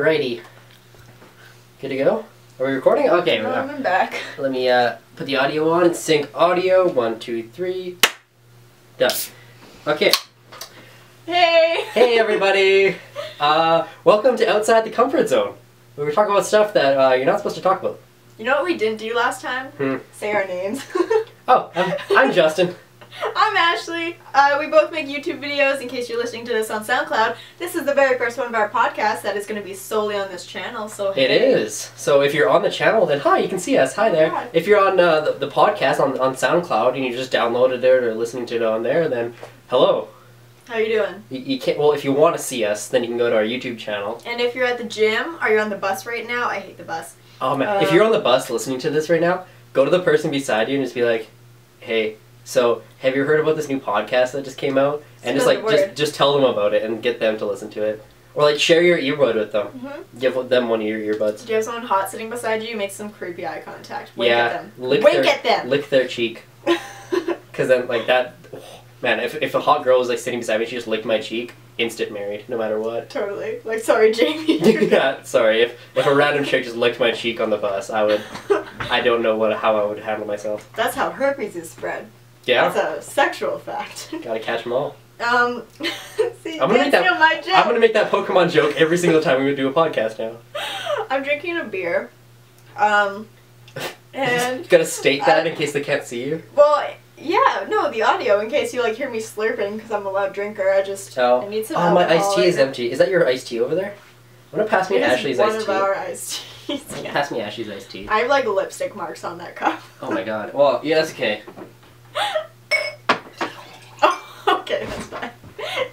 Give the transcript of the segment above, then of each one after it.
Alrighty. Good to go? Are we recording? Okay. I'm back. Let me put the audio on and sync audio. 1, 2, 3. Done. Okay. Hey! Hey everybody! Welcome to Outside the Comfort Zone. Where we talk about stuff that you're not supposed to talk about. You know what we didn't do last time? Say our names. Oh, I'm Justin. I'm Ashley. We both make YouTube videos. In case you're listening to this on SoundCloud, this is the very first one of our podcasts that is going to be solely on this channel. So hey. It is. So if you're on the channel, then hi, you can see us. Hi there. God. If you're on the podcast on SoundCloud and you just downloaded it or listening to it on there, then hello. How you doing? You can't. Well, if you want to see us, then you can go to our YouTube channel. And if you're at the gym or you're on the bus right now, I hate the bus. Oh man, if you're on the bus listening to this right now, go to the person beside you and just be like, "Hey, so have you heard about this new podcast that just came out?" And just tell them about it and get them to listen to it, or like share your earbud with them. Give them one of your earbuds. Do you have someone hot sitting beside you? Make some creepy eye contact. Wink yeah, at them. Wink at them. Lick their cheek. Because then like that. Man, if a hot girl was like sitting beside me, she just licked my cheek, instant married, no matter what. Totally. Like, sorry, Jamie. Yeah, sorry. If a random chick just licked my cheek on the bus, I don't know how I would handle myself. That's how herpes is spread. Yeah. That's a sexual fact. Gotta catch them all. See, I'm gonna make that Pokemon joke every single time we do a podcast now. I'm drinking a beer. And you gotta state that in case they can't see you. Well, yeah, no, the audio, in case you like hear me slurping because I'm a loud drinker, I need some alcohol. Oh, my iced tea is empty. Is that your iced tea over there? I'm gonna pass me Ashley's iced tea. One of our iced teas. Yeah. Pass me Ashley's iced tea. I have like lipstick marks on that cup. Oh my god. Well, yeah, that's okay. Oh, okay, that's fine.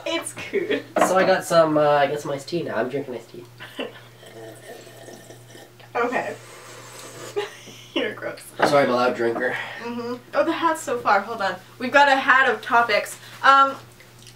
It's cool. So I got some iced tea now. I'm drinking iced tea. Okay. You're gross. Sorry, I'm a loud drinker. Oh, the hat's so far. Hold on. We've got a hat of topics.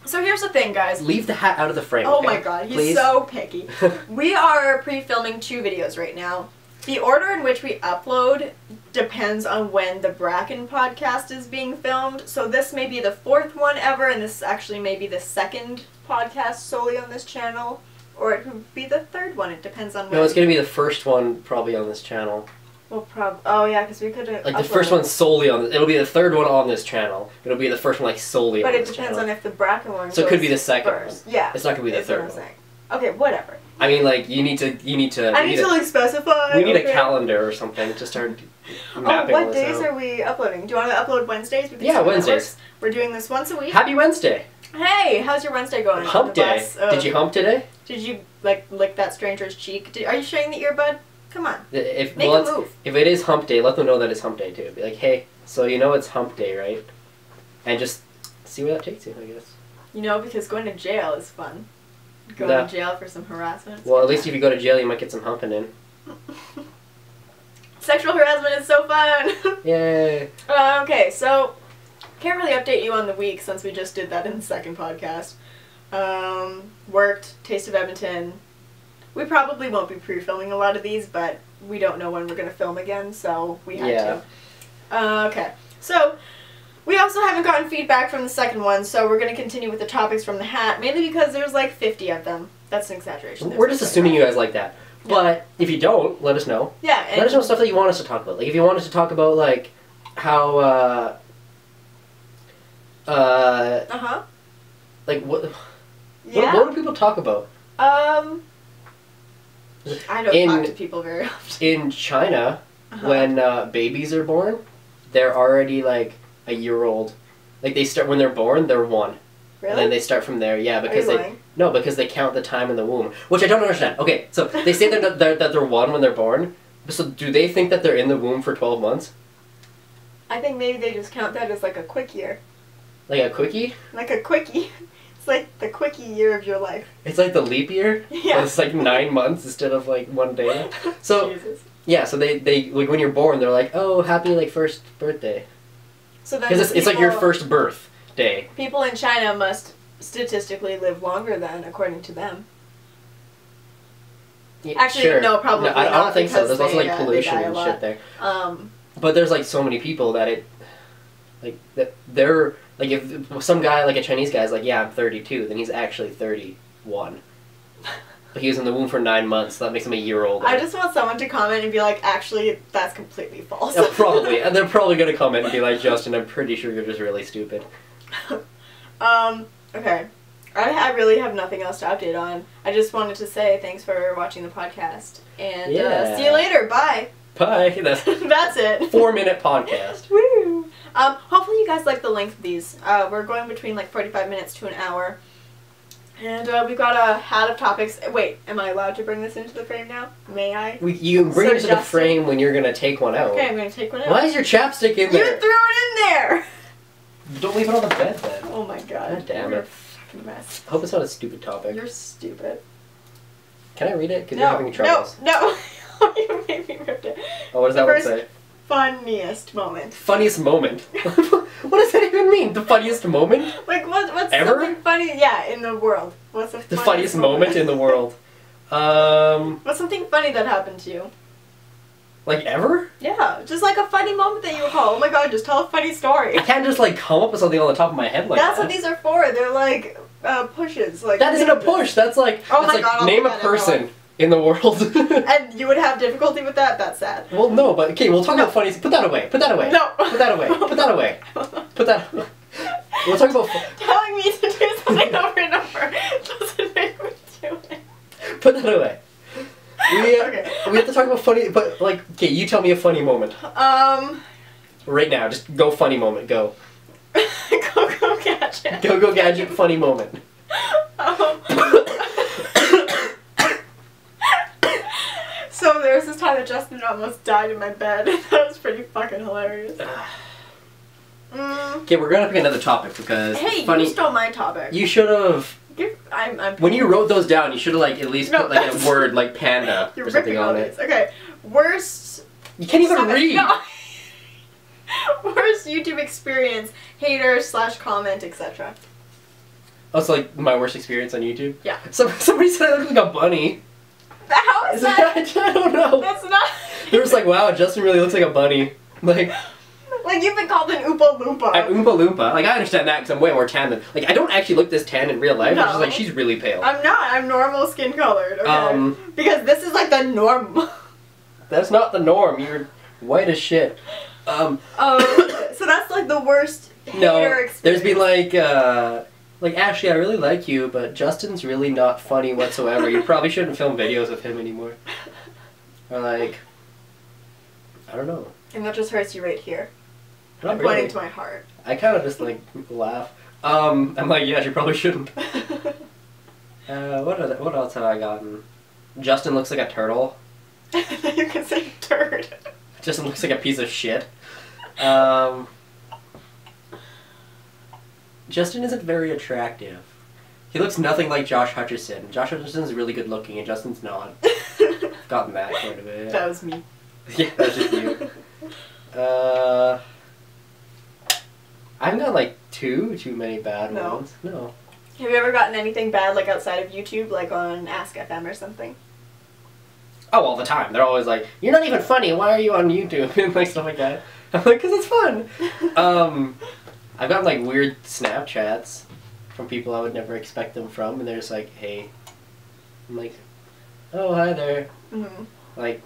So here's the thing, guys. Leave the hat out of the frame. Oh okay? my god, he's Please? so picky. We are pre-filming 2 videos right now. The order in which we upload depends on when the Bracken podcast is being filmed. So this may be the 4th one ever, and this actually may be the 2nd podcast solely on this channel. Or it could be the 3rd one. It depends on when. No, it's going to be the first one probably on this channel. Well, oh yeah, because we could have. Like the first one solely on this. It'll be the 3rd one on this channel. It'll be the first one like solely on this channel. But it depends on if the Bracken one. So it could be the 2nd first. one. Yeah. It's not gonna be the 3rd one. Okay, whatever. I mean, like you need to. I need to like specify. We need a calendar or something to start mapping all what this days out. are we uploading? Do you want to upload Wednesdays? Yeah, Wednesdays. We're doing this once a week. Happy Wednesday. Hey, how's your Wednesday going? Hump day. Did you hump today? Did you like lick that stranger's cheek? Are you sharing the earbud? Come on. Make a move. If it is hump day, let them know that it's hump day too. Be like, hey, so you know it's hump day, right? And just see where that takes you, I guess. You know, because going to jail is fun. Going to jail for some harassment. Well, at least if you go to jail, you might get some humping in. Sexual harassment is so fun! Yay! Okay, so can't really update you on the week since we just did that in the 2nd podcast. Worked, Taste of Edmonton. We probably won't be pre-filming a lot of these, but we don't know when we're going to film again, so we had to. Okay, so we also haven't gotten feedback from the 2nd one, so we're going to continue with the topics from the hat, mainly because there's like 50 of them. That's an exaggeration. We're just assuming you guys like that. But if you don't, let us know. Yeah. Let us know stuff that you want us to talk about. Like if you want us to talk about like how like what do people talk about? I don't talk to people very often. In China, when babies are born, they're already like a year old. Like they start when they're born, they're 1. Really? And then they start from there. Yeah, because because they count the time in the womb, which I don't understand. Okay, so they say that they're 1 when they're born. So do they think that they're in the womb for 12 months? I think maybe they just count that as like a quick year. Like a quickie? Like a quickie. It's like the quickie year of your life. It's like the leap year? Yeah. It's like 9 months instead of like 1 day. So Jesus. Yeah, so they like when you're born, they're like, oh, happy like 1st birthday. So then because it's like your 1st birthday. People in China must statistically live longer then, according to them. Yeah, actually, sure. no, probably not. I don't think so. There's also like pollution and shit there. But there's like so many people that they're like if some guy like a Chinese guy's like, yeah, I'm 32, then he's actually 31. but he was in the womb for 9 months, so that makes him a year older. I just want someone to comment and be like, actually, that's completely false. Yeah, probably. And they're probably going to comment and be like, Justin, I'm pretty sure you're just really stupid. Okay. I really have nothing else to update on. I just wanted to say thanks for watching the podcast. And see you later. Bye. Bye. That's it. 4-minute podcast. Woo! Hopefully you guys like the length of these. We're going between like 45 minutes to an hour. And we've got a hat of topics. Wait, am I allowed to bring this into the frame now? May I? You can bring it into the frame when you're going to take one out. Okay, I'm going to take one out. Why is your chapstick in there? You threw it in there! Don't leave it on the bed then. Oh my god. God damn You're it. a fucking mess. I hope it's not a stupid topic. You're stupid. Can I read it? Because you're having troubles. No. You made me rip it. Oh, what does that one say? Funniest moment. Funniest moment? What does that even mean? The funniest moment? Like, what's ever? something funny? Yeah, in the world. What's the funniest moment in the world? What's something funny that happened to you? Like, ever? Yeah, just like a funny moment that you recall. Oh my god, just tell a funny story. I can't just, like, come up with something on the top of my head like That's that. what these are for. They're like, pushes. Like, that isn't a push. That's like, oh my god, name a person in the world. And you would have difficulty with that? That's sad. Well, no, but, okay, we'll talk about funny... Put that away. Put that away. No. Put that away. Put that away. Put that... We'll talk about... Telling me to do something over and over doesn't make me do it. Put that away. Okay. We have to talk about funny... But, like, okay, you tell me a funny moment. Right now. Just go funny moment. Go. Go gadget. Go gadget funny moment. So there was this time that Justin almost died in my bed. That was pretty fucking hilarious. Okay, we're gonna pick another topic because hey, funny. You stole my topic. You should have. I'm when you wrote those down, you should have like at least put like a word like panda or something on it. Okay, worst. You can't even read. No. Worst YouTube experience, hater / comment, etc. Oh, so like my worst experience on YouTube? Yeah. Somebody said I look like a bunny. How is that? I don't know. That's not. They were just like, wow, Justin really looks like a bunny. Like you've been called an Oompa Loompa. An Oompa Loompa. Like I understand that because I'm way more tan than. Like I don't actually look this tan in real life. No. It's just like she's really pale. I'm not. I'm normal skin colored. Okay. Because this is like the norm. That's not the norm. You're white as shit. So that's like the worst hater experience. There's been like Ashley, I really like you, but Justin's really not funny whatsoever. You probably shouldn't film videos of him anymore. Or like, I don't know. And that just hurts you right here. Not I'm really. pointing to my heart. I kind of just like laugh. I'm like, yeah, you probably shouldn't. What else have I gotten? Justin looks like a turtle. You can say turd. Justin looks like a piece of shit. Justin isn't very attractive. He looks nothing like Josh Hutcherson. Josh Hutcherson's really good looking and Justin's not. I've gotten that quite a bit. That was me. Yeah, that was just you. I haven't got like too many bad ones. No. Have you ever gotten anything bad like outside of YouTube, like on Ask FM or something? Oh, all the time. They're always like, "You're not even funny. Why are you on YouTube?" and like stuff like that. I'm like, "'Cause it's fun." I've gotten like weird Snapchats from people I would never expect them from, and they're just like, "Hey," I'm like, "Oh, hi there." Mm-hmm. Like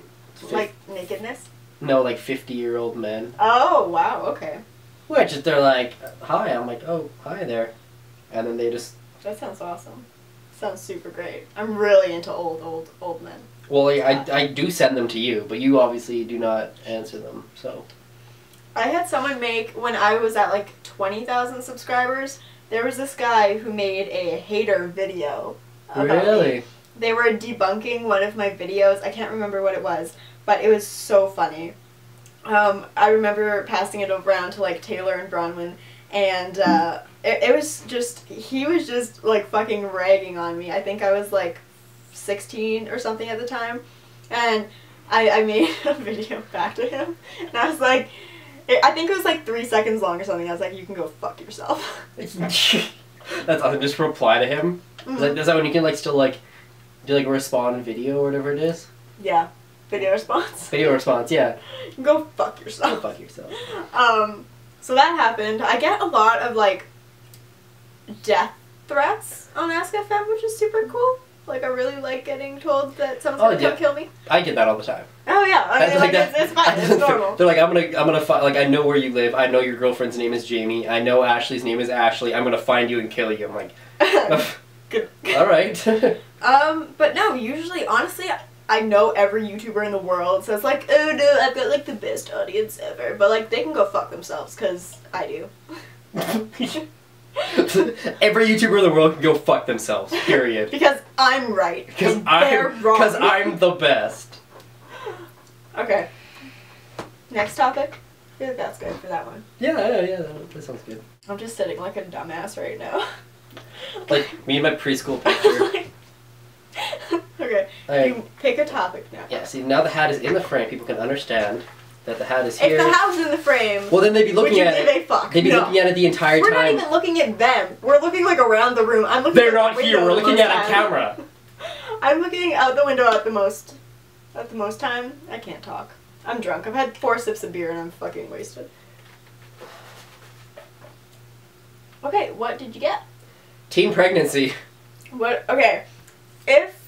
nakedness? No, like 50-year-old men. Oh wow, okay. Which they're like, "Hi," I'm like, "Oh, hi there," and then they just. That sounds awesome. Sounds super great. I'm really into old men. Well, I do send them to you, but you obviously do not answer them, so. I had someone make, when I was at like 20,000 subscribers, there was this guy who made a hater video about Really? me. They were debunking one of my videos. I can't remember what it was, but it was so funny. I remember passing it around to like Taylor and Bronwyn, and it was just, he was just like fucking ragging on me. I think I was like 16 or something at the time, and I made a video back to him, and I was like, I think it was like 3 seconds long or something. I was like, "You can go fuck yourself." That's awesome. Just reply to him. Mm-hmm. Is that when you can like still like do like a respond video or whatever it is? Yeah, video response. Video response, yeah. Go fuck yourself. Go fuck yourself. So that happened. I get a lot of like death threats on Ask FM, which is super cool. Like, I really like getting told that someone's gonna come kill me. I get that all the time. Oh yeah, I mean, like it's fine, it's normal. They're like, I'm gonna find, like, I know where you live, I know your girlfriend's name is Jamie, I know Ashley's name is Ashley, I'm gonna find you and kill you. I'm like, good. Alright. But no, usually, honestly, I know every YouTuber in the world, so it's like, oh no, I've got like the best audience ever, but like, they can go fuck themselves, cause I do. Every YouTuber in the world can go fuck themselves, period. Because I'm right, and they're wrong. Because I'm the best. Okay. Next topic? I feel like that's good for that one. Yeah, that sounds good. I'm just sitting like a dumbass right now. Like, me and my preschool picture. Okay, you pick a topic now. Yeah, see, now the hat is in the frame, people can understand that the hat is here. If the hat was in the frame, well, then they'd be looking at it. They'd be looking at it the entire time. We're not even looking at them. We're looking like around the room. I'm looking. They're not here. We're looking at a camera. I'm looking out the window at the most time. I can't talk. I'm drunk. I've had 4 sips of beer and I'm fucking wasted. Okay, what did you get? Teen pregnancy. What? Okay, if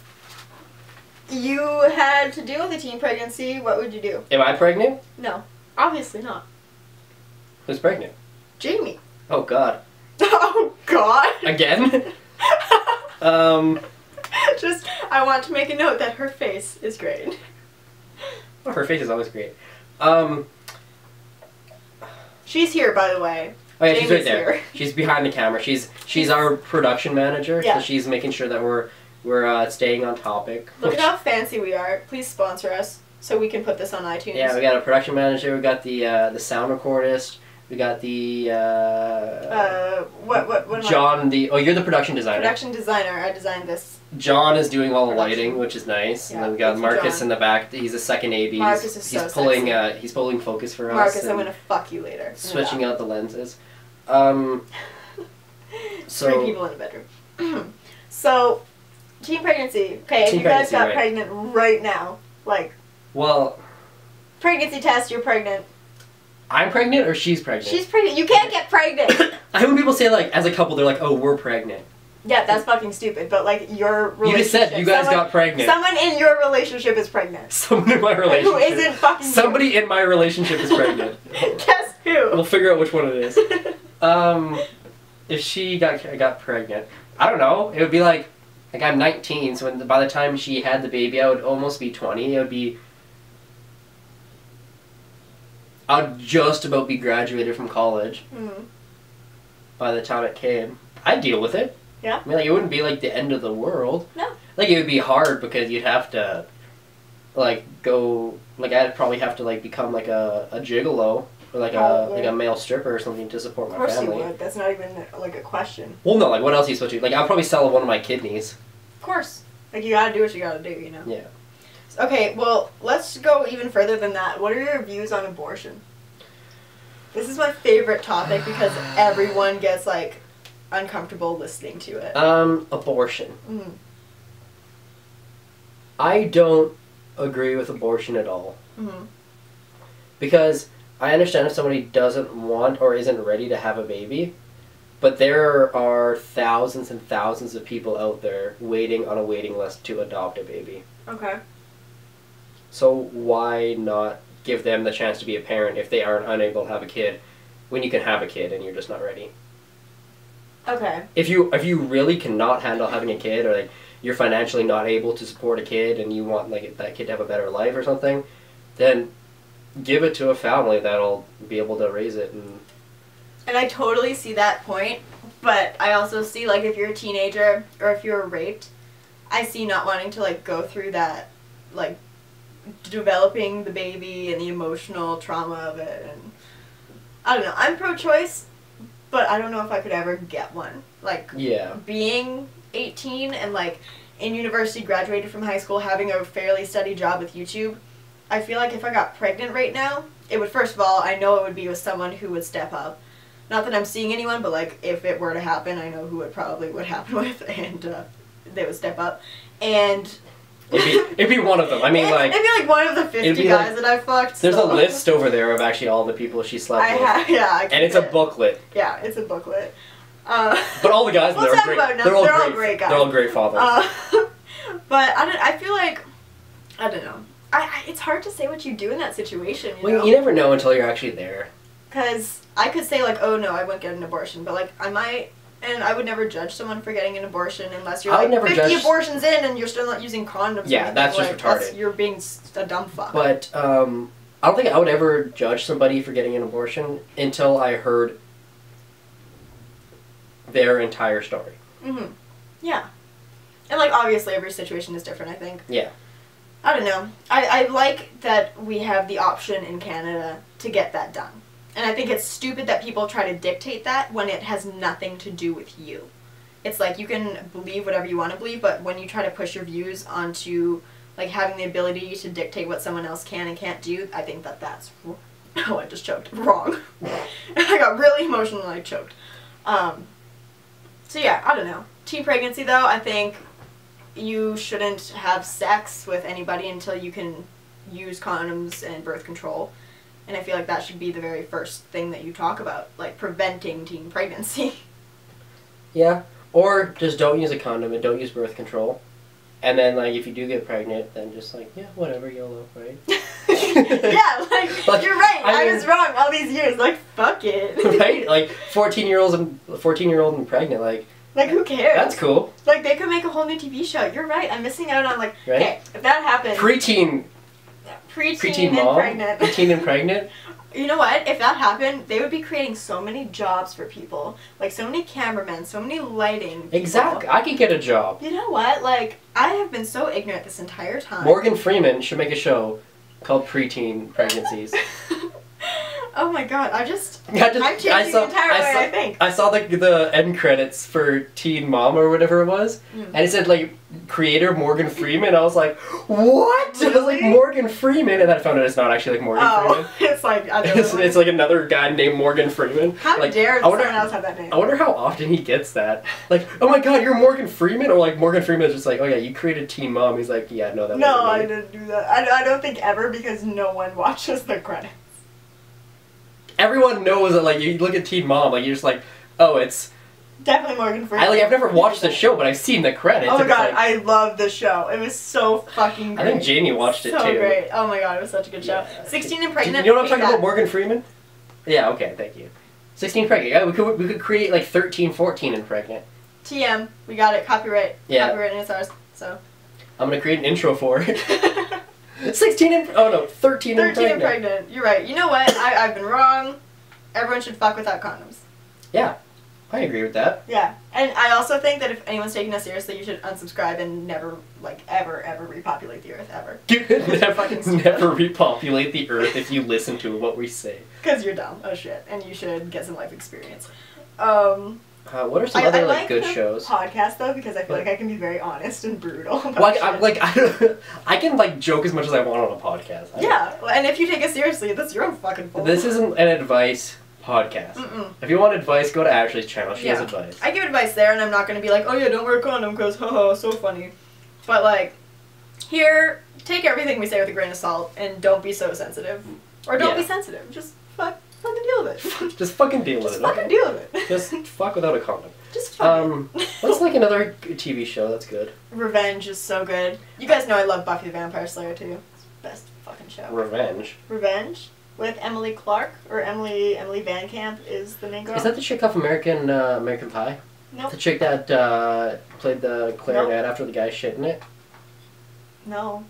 you had to deal with a teen pregnancy, what would you do? Am I pregnant? No, obviously not. Who's pregnant? Jamie. Oh God. Oh God. Again? Just, I want to make a note that her face is great. Well, her face is always great. She's here, by the way. Oh yeah, Jamie's she's right there. Here. She's behind the camera. She's our production manager, yeah. So she's making sure that we're staying on topic. Look at how fancy we are. Please sponsor us so we can put this on iTunes. Yeah, we got a production manager. We got the sound recordist. We got the what John. You're the production designer. Production designer. I designed this. John is doing all the lighting, which is nice. Yeah, and then we got Marcus John. In the back. He's a second AB. Marcus is so sexy. He's pulling focus for us. Marcus, I'm gonna fuck you later. Switching out the lenses. 3 people in the bedroom. So, teen pregnancy. Okay, if you guys got pregnant right now, like. Well. Pregnancy test. You're pregnant. I'm pregnant or she's pregnant? She's pregnant. You can't get pregnant. I hate when people say, like, as a couple, they're like, oh, we're pregnant. Yeah, that's fucking stupid, but like your relationship. You just said you guys got pregnant. Someone in your relationship is pregnant. Someone in my relationship. Who isn't fucking Somebody in my relationship is pregnant. Guess who? We'll figure out which one it is. If she got pregnant, I don't know. It would be like I'm 19, so by the time she had the baby, I would almost be 20. It would be. I would just about be graduated from college. Mm-hmm. By the time it came, I'd deal with it. Yeah. I mean, like, it wouldn't be like the end of the world. No. Like, it would be hard because you'd have to, like, go. Like, I'd probably have to like become like a gigolo or like a male stripper or something to support my family. Of course you would. That's not even like a question. Well, no. Like, what else are you supposed to do? Like, I'll probably sell one of my kidneys. Of course. Like, you gotta do what you gotta do, you know. Yeah. Okay, well, let's go even further than that. What are your views on abortion? This is my favorite topic because everyone gets, like, uncomfortable listening to it. Abortion. Mm-hmm. I don't agree with abortion at all. Mm-hmm. Because I understand if somebody doesn't want or isn't ready to have a baby, but there are thousands and thousands of people out there waiting on a waiting list to adopt a baby. Okay. So why not give them the chance to be a parent if they aren't unable to have a kid when you can have a kid and you're just not ready? Okay. If you really cannot handle having a kid, or like you're financially not able to support a kid and you want like that kid to have a better life or something, then give it to a family that'll be able to raise it. And I totally see that point, but I also see, like, if you're a teenager or if you're raped, I see not wanting to, like, go through that, like, developing the baby and the emotional trauma of it. And I don't know. I'm pro-choice, but I don't know if I could ever get one. Like, yeah. Being 18 and, like, in university, graduated from high school, having a fairly steady job with YouTube, I feel like if I got pregnant right now, it would, first of all, I know it would be with someone who would step up. Not that I'm seeing anyone, but, like, if it were to happen, I know who it probably would happen with, and they would step up. And it'd be one of them. I mean, like, it'd be like one of the 50 guys that I fucked. There's a list over there of actually all the people she slept with. Yeah. And it's a booklet. Yeah, it's a booklet. But all the guys there are great. They're all great guys. They're all great fathers. But I feel like, I don't know. It's hard to say what you do in that situation, you know? You never know until you're actually there. Because I could say, like, oh, no, I wouldn't get an abortion. But, like, I might, and I would never judge someone for getting an abortion unless you're, like, 50 abortions in and you're still not using condoms. Yeah, that's just retarded. You're being a dumb fuck. But, I don't think I would ever judge somebody for getting an abortion until I heard their entire story. Mm-hmm. Yeah. And, like, obviously every situation is different, I think. Yeah. I don't know. I like that we have the option in Canada to get that done. And I think it's stupid that people try to dictate that when it has nothing to do with you. It's like, you can believe whatever you want to believe, but when you try to push your views onto, like, having the ability to dictate what someone else can and can't do, I think that that's... Oh, I just choked. Wrong. I got really emotional and I choked. So yeah, I don't know. Teen pregnancy, though, I think you shouldn't have sex with anybody until you can use condoms and birth control. And I feel like that should be the very first thing that you talk about, like preventing teen pregnancy. Yeah. Or just don't use a condom and don't use birth control. And then, like, if you do get pregnant, then just, like, yeah, whatever, YOLO, right? Yeah, like, you're right. I was wrong all these years. Like, fuck it. Right? Like, 14-year-old and pregnant, like... Like, who cares? That's cool. Like, they could make a whole new TV show. You're right. I'm missing out on, like... Right? Hey, if that happened... Preteen mom, and pregnant. Preteen and pregnant. You know what? If that happened, they would be creating so many jobs for people. Like, so many cameramen, so many lighting people. Exactly. I could get a job. You know what? Like, I have been so ignorant this entire time. Morgan Freeman should make a show called Preteen Pregnancies. Oh my god, I'm changing the entire way I think. I saw the end credits for Teen Mom or whatever it was, and it said, like, creator Morgan Freeman. I was like, what? Really? I was like, Morgan Freeman, and then I found out it's not actually, like, Morgan Freeman. It's like, it's like another guy named Morgan Freeman. How like, dare someone else have that name? I wonder how often he gets that. Like, oh my god, you're Morgan Freeman? Or, like, Morgan Freeman is just like, oh yeah, you created Teen Mom. He's like, yeah, no, that wasn't me. I didn't do that. I don't think ever, because no one watches the credits. Everyone knows that, like, you look at Teen Mom, like, you're just like, oh, it's... Definitely Morgan Freeman. I've never watched the show, but I've seen the credits. Oh my god, like, I love the show. It was so fucking great. I think Jamie watched it too. So great. Oh my god, it was such a good show. Yeah. 16 and Pregnant. You know what I'm talking about, Morgan Freeman? Yeah, okay, thank you. 16 Pregnant. Yeah, we could create, like, 13, 14 and Pregnant. TM. We got it. Copyright. Yeah. Copyright and it's ours, so. I'm gonna create an intro for it. 16 and... Oh no, 13 and Pregnant. 13 and Pregnant. You're right. You know what? I've been wrong. Everyone should fuck without condoms. Yeah, I agree with that. Yeah, and I also think that if anyone's taking us seriously, you should unsubscribe and never, like, ever repopulate the earth, ever. never repopulate the earth if you listen to what we say. Because you're dumb. Oh shit. And you should get some life experience. What are some other, like, good shows? Podcast, though, because I feel like I can be very honest and brutal about I can, like, joke as much as I want on a podcast. Yeah, and if you take it seriously, that's your own fucking fault. This isn't an advice podcast. If you want advice, go to Ashley's channel. She has advice. I give advice there, and I'm not going to be like, oh yeah, don't wear a condom because, haha, so funny. But, like, here, take everything we say with a grain of salt, and don't be so sensitive. Or don't be sensitive. Just fucking deal with it. Just fucking deal with it. Just fucking deal with it. Just fuck without a condom. Just fuck what's, like, another TV show that's good? Revenge is so good. You guys know I love Buffy the Vampire Slayer, too. It's the best fucking show. Revenge? Revenge? With Emily Clark, or Emily Van Camp is the main girl. Is that the chick off American Pie? Nope. The chick that played the clarinet after the guy shit in it? No.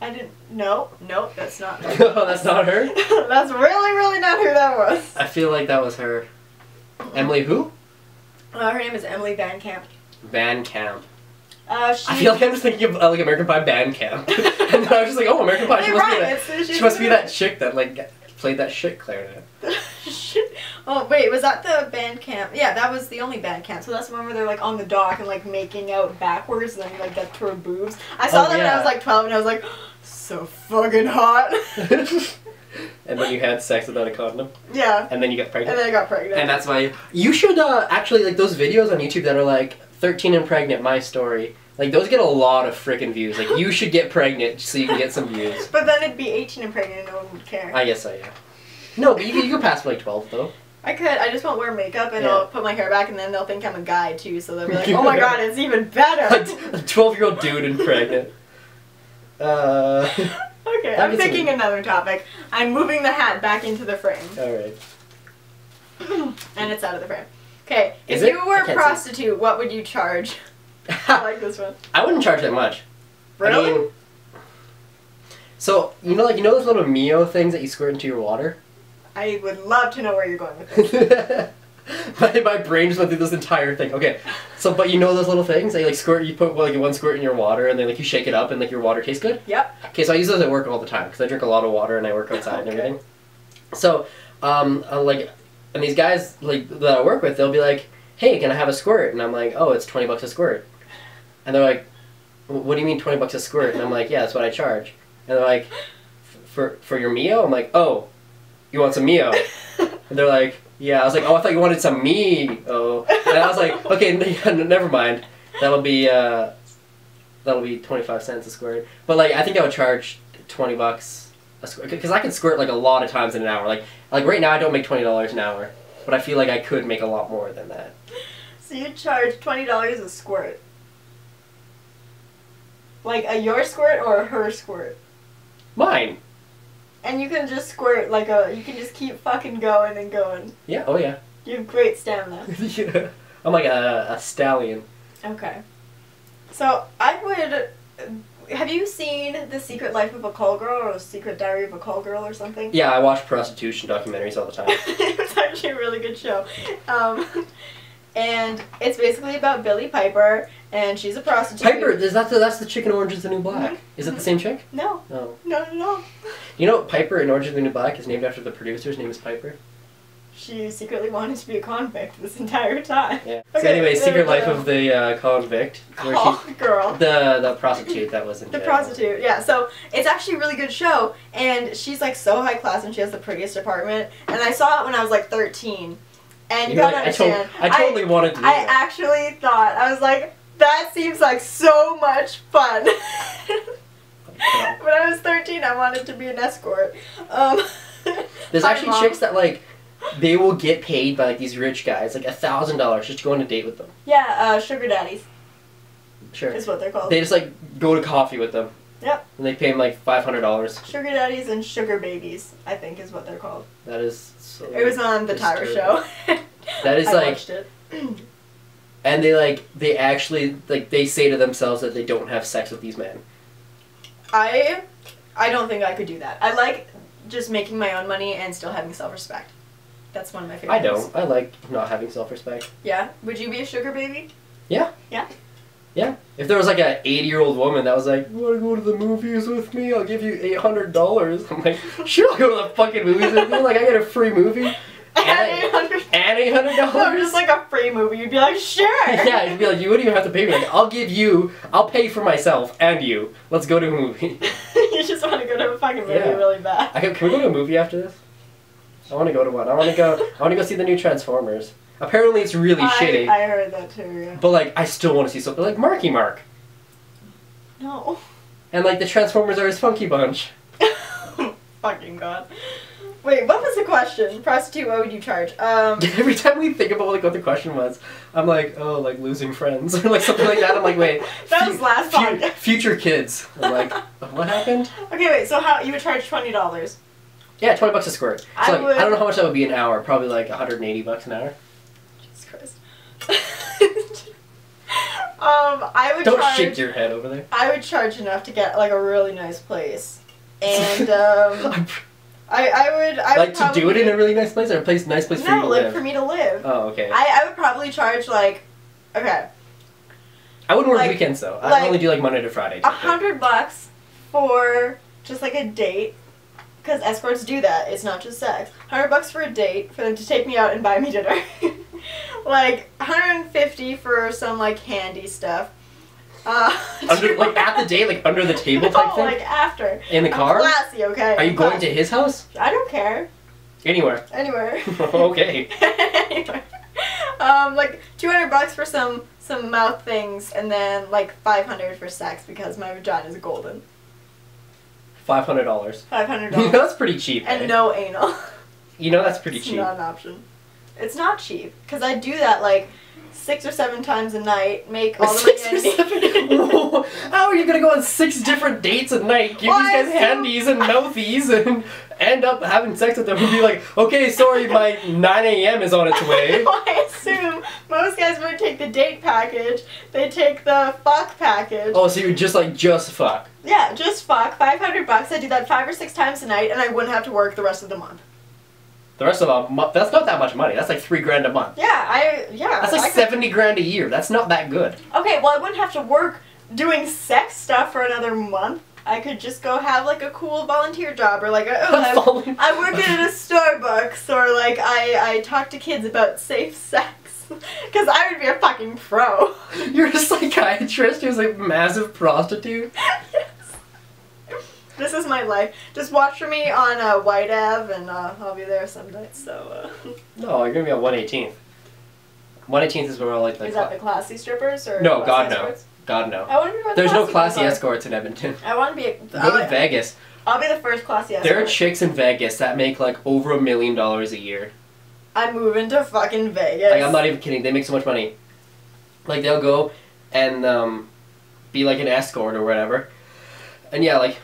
I didn't... Nope, that's not her. No, that's not her? That's really not who that was. I feel like that was her. Emily who? Her name is Emily Van Camp. Van Camp. I feel like I'm just thinking of, like, American Pie Band Camp. And then I was just like, oh, American Pie, she must be that chick that, like, played that shit clarinet. Oh, wait, was that the band camp? Yeah, that was the only band camp. So that's the one where they're, like, on the dock and, like, making out backwards and then, like, get to her boobs. I saw that when I was, like, 12 and I was like, so fucking hot. And then you had sex without a condom? Yeah. And then you got pregnant? And then I got pregnant. And that's why... You should, actually, like, those videos on YouTube that are, like, 13 and pregnant, my story. Like, those get a lot of frickin' views. Like, you should get pregnant so you can get some views. But then it'd be 18 and pregnant and no one would care. I guess so, yeah. No, but you could pass for, like, 12, though. I could. I just won't wear makeup and I'll put my hair back and then they'll think I'm a guy too. So they'll be like, oh my god, it's even better. A 12-year-old dude and pregnant. Okay, I'm picking another topic. I'm moving the hat back into the frame. Alright. And it's out of the frame. Okay, if you were a prostitute, what would you charge? I like this one. I wouldn't charge that much. Really? I mean, so, you know those little Mio things that you squirt into your water? I would love to know where you're going with this. my brain just went through this entire thing. Okay, so, but you know those little things that you like squirt, you put like one squirt in your water and then like you shake it up and like your water tastes good? Yep. Okay, so I use those at work all the time because I drink a lot of water and I work outside and everything. So, like, and these guys like that I work with, they'll be like, hey, can I have a squirt? And I'm like, oh, it's $20 a squirt. And they're like, what do you mean $20 a squirt? And I'm like, yeah, that's what I charge. And they're like, for your Mio? I'm like, oh, you want some Mio? And they're like, yeah. I was like, oh, I thought you wanted some Mio. And I was like, okay, never mind. That'll be 25 cents a squirt. But like, I think I would charge $20 a squirt because I can squirt like a lot of times in an hour. Like right now I don't make $20 an hour, but I feel like I could make a lot more than that. So you charge $20 a squirt? Like a your squirt or a her squirt? Mine. And you can just squirt like you can just keep fucking going and going. Yeah, oh yeah. You have great stamina. Yeah. I'm like a stallion. Okay. So I would, have you seen The Secret Life of a Call Girl or The Secret Diary of a Call Girl or something? Yeah, I watch prostitution documentaries all the time. It's actually a really good show. And it's basically about Billie Piper, and she's a prostitute. Piper, that's the chick in Orange is the New Black. Mm-hmm. Is it the same chick? No. Oh. No. You know, Piper in Orange is the New Black is named after the producer's name is Piper. She secretly wanted to be a convict this entire time. Yeah. Okay, so anyway, Secret Life of the Convict. Girl. The prostitute that was in jail. The prostitute, yeah. So it's actually a really good show, and she's like so high class, and she has the prettiest apartment. And I saw it when I was like 13. And you gotta understand, I totally wanted to do that. I actually thought, I was like, that seems like so much fun. When I was 13, I wanted to be an escort. There's actually chicks that like, they will get paid by like these rich guys, like $1,000 just to go on a date with them. Yeah, sugar daddies. Sure. Is what they're called. They just like go to coffee with them. Yep. And they pay them like $500. Sugar daddies and sugar babies, I think, is what they're called. That is so It was on the Tyra show. That is I like. watched it. And they actually like they say to themselves that they don't have sex with these men. I don't think I could do that. I like just making my own money and still having self-respect. That's one of my favorite things. I like not having self-respect. Yeah? Would you be a sugar baby? Yeah. Yeah? Yeah. If there was like an 80-year-old woman that was like, you want to go to the movies with me? I'll give you $800. I'm like, sure, I'll go to the fucking movies with you. Like, I get a free movie. And $800. And $800? No, just like a free movie. You'd be like, sure. Yeah, you'd be like, you wouldn't even have to pay me. Like, I'll pay for myself and you. Let's go to a movie. You just want to go to a fucking movie really bad. Can we go to a movie after this? I want to go to one. I want to go see the new Transformers. Apparently it's really shitty. I heard that too, yeah. But like, I still want to see something like Marky Mark. No. And like, the Transformers are his Funky Bunch. Fucking god. Wait, what was the question? Prostitute, what would you charge? Every time we think about like what the question was, I'm like, oh, like losing friends or like something like that. I'm like, wait. That was last podcast. Future kids. I'm like, what happened? Okay, wait. So how you would charge $20? Yeah, $20 a squirt. So I don't know how much that would be an hour. Probably like $180 an hour. Jesus Christ. I would. Don't shake your head over there. I would charge enough to get like a really nice place, and I would to do it in a really nice place or a nice place for you to live? For me to live. Oh, okay. I would probably charge like, okay. I wouldn't work weekends though. I'd only do like Monday to Friday. $100 for just like a date, because escorts do that. It's not just sex. $100 for a date for them to take me out and buy me dinner. Like $150 for some like handy stuff. Like at the date, like under the table type thing? Like after. In the car? Classy, okay. Are you going to his house? I don't care. Anywhere. Okay. Anywhere. Like $200 for some mouth things, and then like $500 for sex because my vagina is golden. $500. $500. You know, that's pretty cheap. And no anal. You know that's pretty cheap. It's not an option. It's not cheap. Because I do that, like, 6 or 7 times a night, make all the money I need. How are you gonna go on 6 different dates a night, give these guys handies and mouthies, and end up having sex with them and be like, okay, sorry, my 9 a.m. is on its way? Well, I assume most guys would take the date package, they take the fuck package. Oh, so you're just like, just fuck? Yeah, just fuck. $500. I do that 5 or 6 times a night, and I wouldn't have to work the rest of the month. The rest of the month, that's not that much money. That's like $3 grand a month. Yeah, That's like 70 grand a year. That's not that good. Okay, well, I wouldn't have to work doing sex stuff for another month. I could just go have like a cool volunteer job, or like I work at a Starbucks, or like I talk to kids about safe sex. Because I would be a fucking pro. You're a psychiatrist who's a massive prostitute? Yes. This is my life. Just watch for me on White Ave, and I'll be there some nights, so... No, you're gonna be on 118th. 118th is where all like the... Is that the classy strippers, or... No, God no. Escorts? God no. I want to be There's no classy escorts in Edmonton. I want to be... Go to Vegas. I'll be the first classy escort. There are chicks in Vegas that make like over $1 million a year. I'm moving to fucking Vegas. Like, I'm not even kidding. They make so much money. Like, they'll go and be like an escort or whatever. And yeah, like...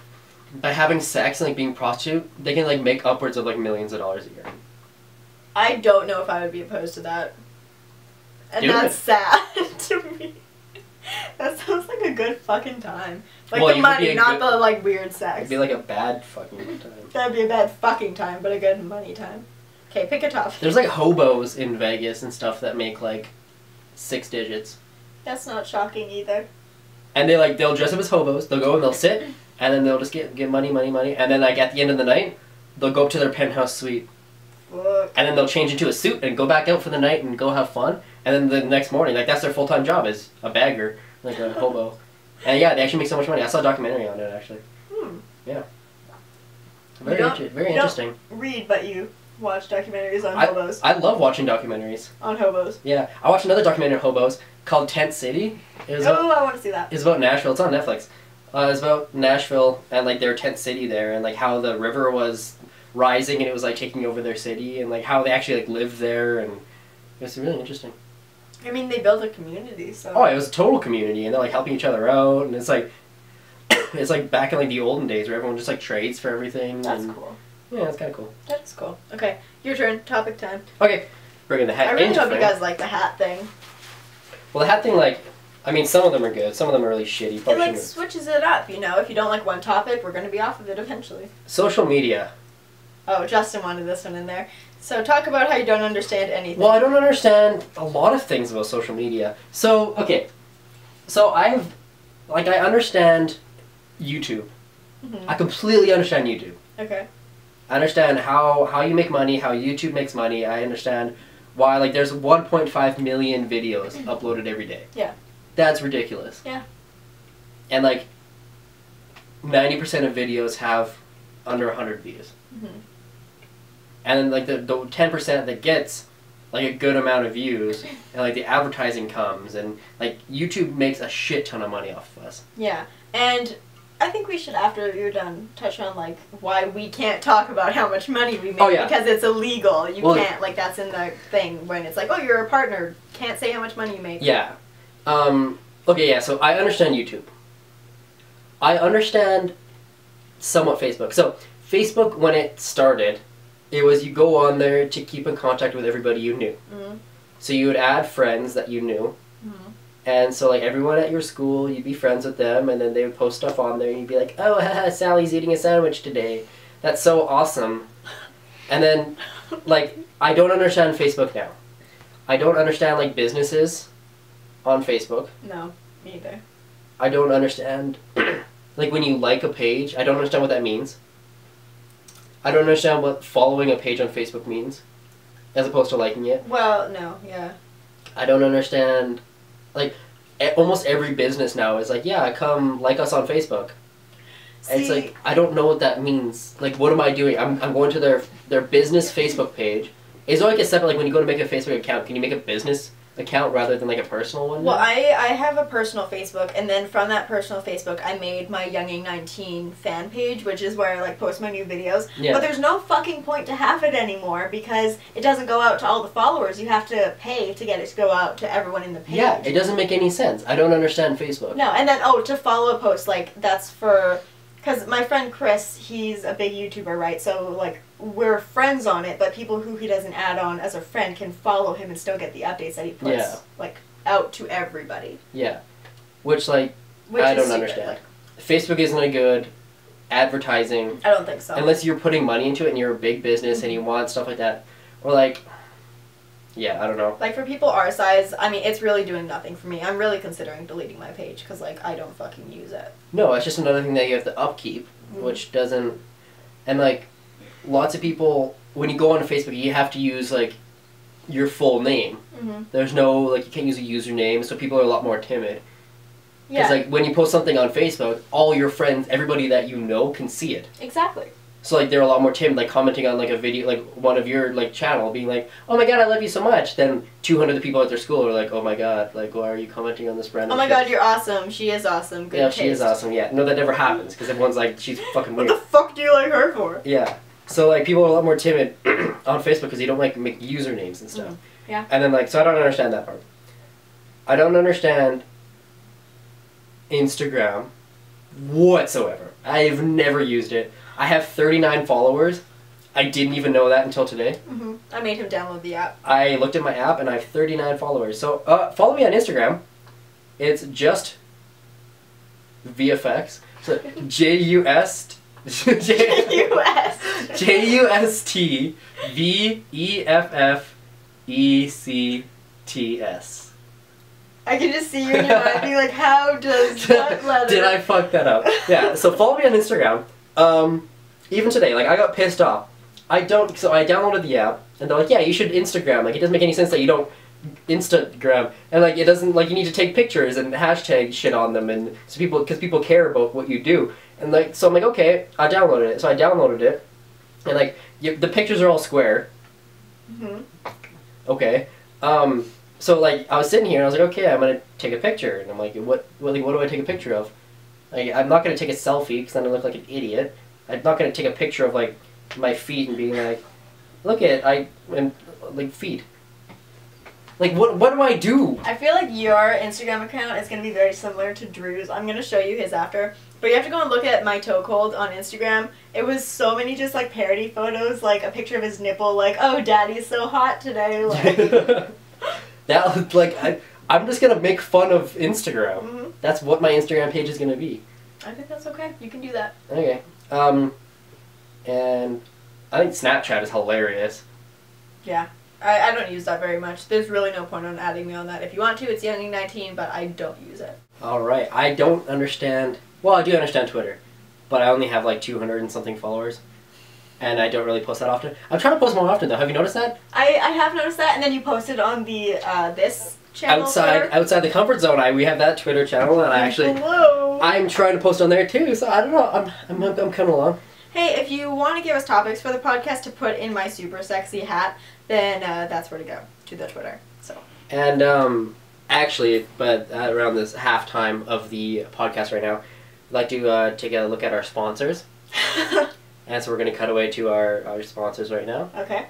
by having sex and like being prostitute, they can like make upwards of like millions of dollars a year. I don't know if I would be opposed to that. And Do that's it. sad to me. That sounds like a good fucking time. Like Well, the money, not the like weird sex. It'd be like a bad fucking time. That'd be a bad fucking time, but a good money time. Okay, pick a topic. There's like hobos in Vegas and stuff that make like 6 digits. That's not shocking either. And they'll dress up as hobos, they'll go and they'll sit, and then they'll just get money, and then like at the end of the night, they'll go up to their penthouse suite. Fuck. And then they'll change into a suit and go back out for the night and go have fun. And then the next morning, like that's their full-time job, is a bagger, like a hobo. And yeah, they actually make so much money. I saw a documentary on it actually. Yeah. Very interesting. Read, but you watch documentaries on hobos. I love watching documentaries. On hobos. Yeah. I watched another documentary on hobos called Tent City. I want to see that. It's about Nashville. It's on Netflix. It's about Nashville and like their tent city there, and like how the river was rising and it was like taking over their city, and like how they actually like lived there, and it was really interesting. I mean, they built a community, so... Oh, it was a total community, and they're like helping each other out, and it's like it's like back in like the olden days where everyone just like trades for everything. That's cool. Yeah, it's kind of cool. That's cool. Okay, your turn. Topic time. Okay, bringing the hat. I really hope you guys like the hat thing. Well, the hat thing, like, I mean, some of them are good, some of them are really shitty. It like switches it up, you know. If you don't like one topic, we're gonna be off of it eventually. Social media. Oh, Justin wanted this one in there. So talk about how you don't understand anything. Well, I don't understand a lot of things about social media. So, okay. So I understand YouTube. Mm-hmm. I completely understand YouTube. Okay. I understand how you make money, how YouTube makes money. I understand why, like, there's 1.5 million videos uploaded every day. Yeah. That's ridiculous. Yeah. And, like, 90% of videos have under 100 views. Mm-hmm. And then, like, the 10% that gets, like, a good amount of views, and, like, the advertising comes, and, like, YouTube makes a shit ton of money off of us. Yeah. And I think we should, after you're done, touch on, like, why we can't talk about how much money we make. Oh, yeah. Because it's illegal. You can't, like, that's in the thing when it's like, oh, you're a partner. Can't say how much money you make. Yeah. Okay, yeah, so I understand YouTube. I understand somewhat Facebook. So, Facebook, when it started, it was you go on there to keep in contact with everybody you knew. Mm-hmm. So you would add friends that you knew. Mm-hmm. And so, like, everyone at your school, you'd be friends with them, and then they would post stuff on there, and you'd be like, oh, haha, Sally's eating a sandwich today. That's so awesome. And then, like, I don't understand Facebook now. I don't understand, like, businesses on Facebook. No, me either. I don't understand, like, when you like a page, I don't understand what that means. I don't understand what following a page on Facebook means, as opposed to liking it. Well, no, yeah. I don't understand, like, almost every business now is like, yeah, come like us on Facebook. See, and it's like, I don't know what that means. Like, what am I doing? I'm going to their business Facebook page. Is there like a separate, like, when you go to make a Facebook account, can you make a business account rather than like a personal one? Well, I have a personal Facebook, and then from that personal Facebook, I made my Younging19 fan page, which is where I like post my new videos. Yeah. But there's no fucking point to have it anymore because it doesn't go out to all the followers. You have to pay to get it to go out to everyone in the page. Yeah, it doesn't make any sense. I don't understand Facebook. No, and then to follow a post, like that's for. Because my friend Chris, he's a big YouTuber, right? So, like, we're friends on it, but people who he doesn't add on as a friend can follow him and still get the updates that he puts, like, out to everybody. Yeah. Which I don't understand. Like, Facebook isn't a good advertising. I don't think so. Unless you're putting money into it and you're a big business and you want stuff like that. Or, like... Yeah, I don't know. Like, for people our size, I mean, it's really doing nothing for me. I'm really considering deleting my page because, like, I don't fucking use it. No, it's just another thing that you have to upkeep, which doesn't... And, like, lots of people, when you go on Facebook, you have to use, like, your full name. There's no, like, you can't use a username, so people are a lot more timid. Because, like, when you post something on Facebook, all your friends, everybody that you know can see it. Exactly. So, like, they're a lot more timid, like, commenting on, like, a video, like, one of your, like, channel, being like, oh my god, I love you so much. Then 200 of the people at their school are like, oh my god, like, why are you commenting on this random Oh my god, you're awesome. She is awesome. Good taste. She is awesome, yeah. No, that never happens, because everyone's like, she's fucking weird. What the fuck do you like her for? Yeah. So, like, people are a lot more timid on Facebook because they don't, like, make usernames and stuff. Yeah. And then, like, so I don't understand that part. I don't understand Instagram whatsoever. I've never used it. I have 39 followers. I didn't even know that until today. I made him download the app. I looked at my app and I have 39 followers. So follow me on Instagram. It's just VFX. So JUST VEFFECTS. I can just see you in your mind being like, how does what letter? Did I fuck that up? Yeah, so follow me on Instagram. Even today, like, I got pissed off. So I downloaded the app, and they're like, yeah, you should Instagram. Like, it doesn't make any sense that you don't Instagram. And, like, it doesn't, like, you need to take pictures and hashtag shit on them, and so because people care about what you do. And, like, so I'm like, okay, I downloaded it. So I downloaded it, and, like, the pictures are all square. Okay. So, like, I was sitting here, and I was like, okay, I'm going to take a picture. And I'm like, what do I take a picture of? Like, I'm not going to take a selfie, because then I look like an idiot. I'm not going to take a picture of, like, my feet and being like, look at, like, feet. Like, what do I do? I feel like your Instagram account is going to be very similar to Drew's. I'm going to show you his after. But you have to go and look at My Toe Cold on Instagram. It was so many just, like, parody photos, like, a picture of his nipple, like, oh, daddy's so hot today, like... That was, like, I'm just going to make fun of Instagram. That's what my Instagram page is going to be. I think that's okay. You can do that. Okay. And I think Snapchat is hilarious. Yeah. I don't use that very much. There's really no point on adding me on that. If you want to, it's Younging19, but I don't use it. Alright. I don't understand... Well, I do understand Twitter. But I only have, like, 200 and something followers. And I don't really post that often. I'm trying to post more often, though. Have you noticed that? I have noticed that, and then you posted on the, this channel. Outside the comfort zone, we have that Twitter channel, and I'm trying to post on there, too, so I don't know. I'm coming along. Hey, if you want to give us topics for the podcast to put in my super sexy hat, then that's where to go, to the Twitter. So. And, actually, but around this halftime of the podcast right now, I'd like to take a look at our sponsors. And so we're going to cut away to our sponsors right now. Okay.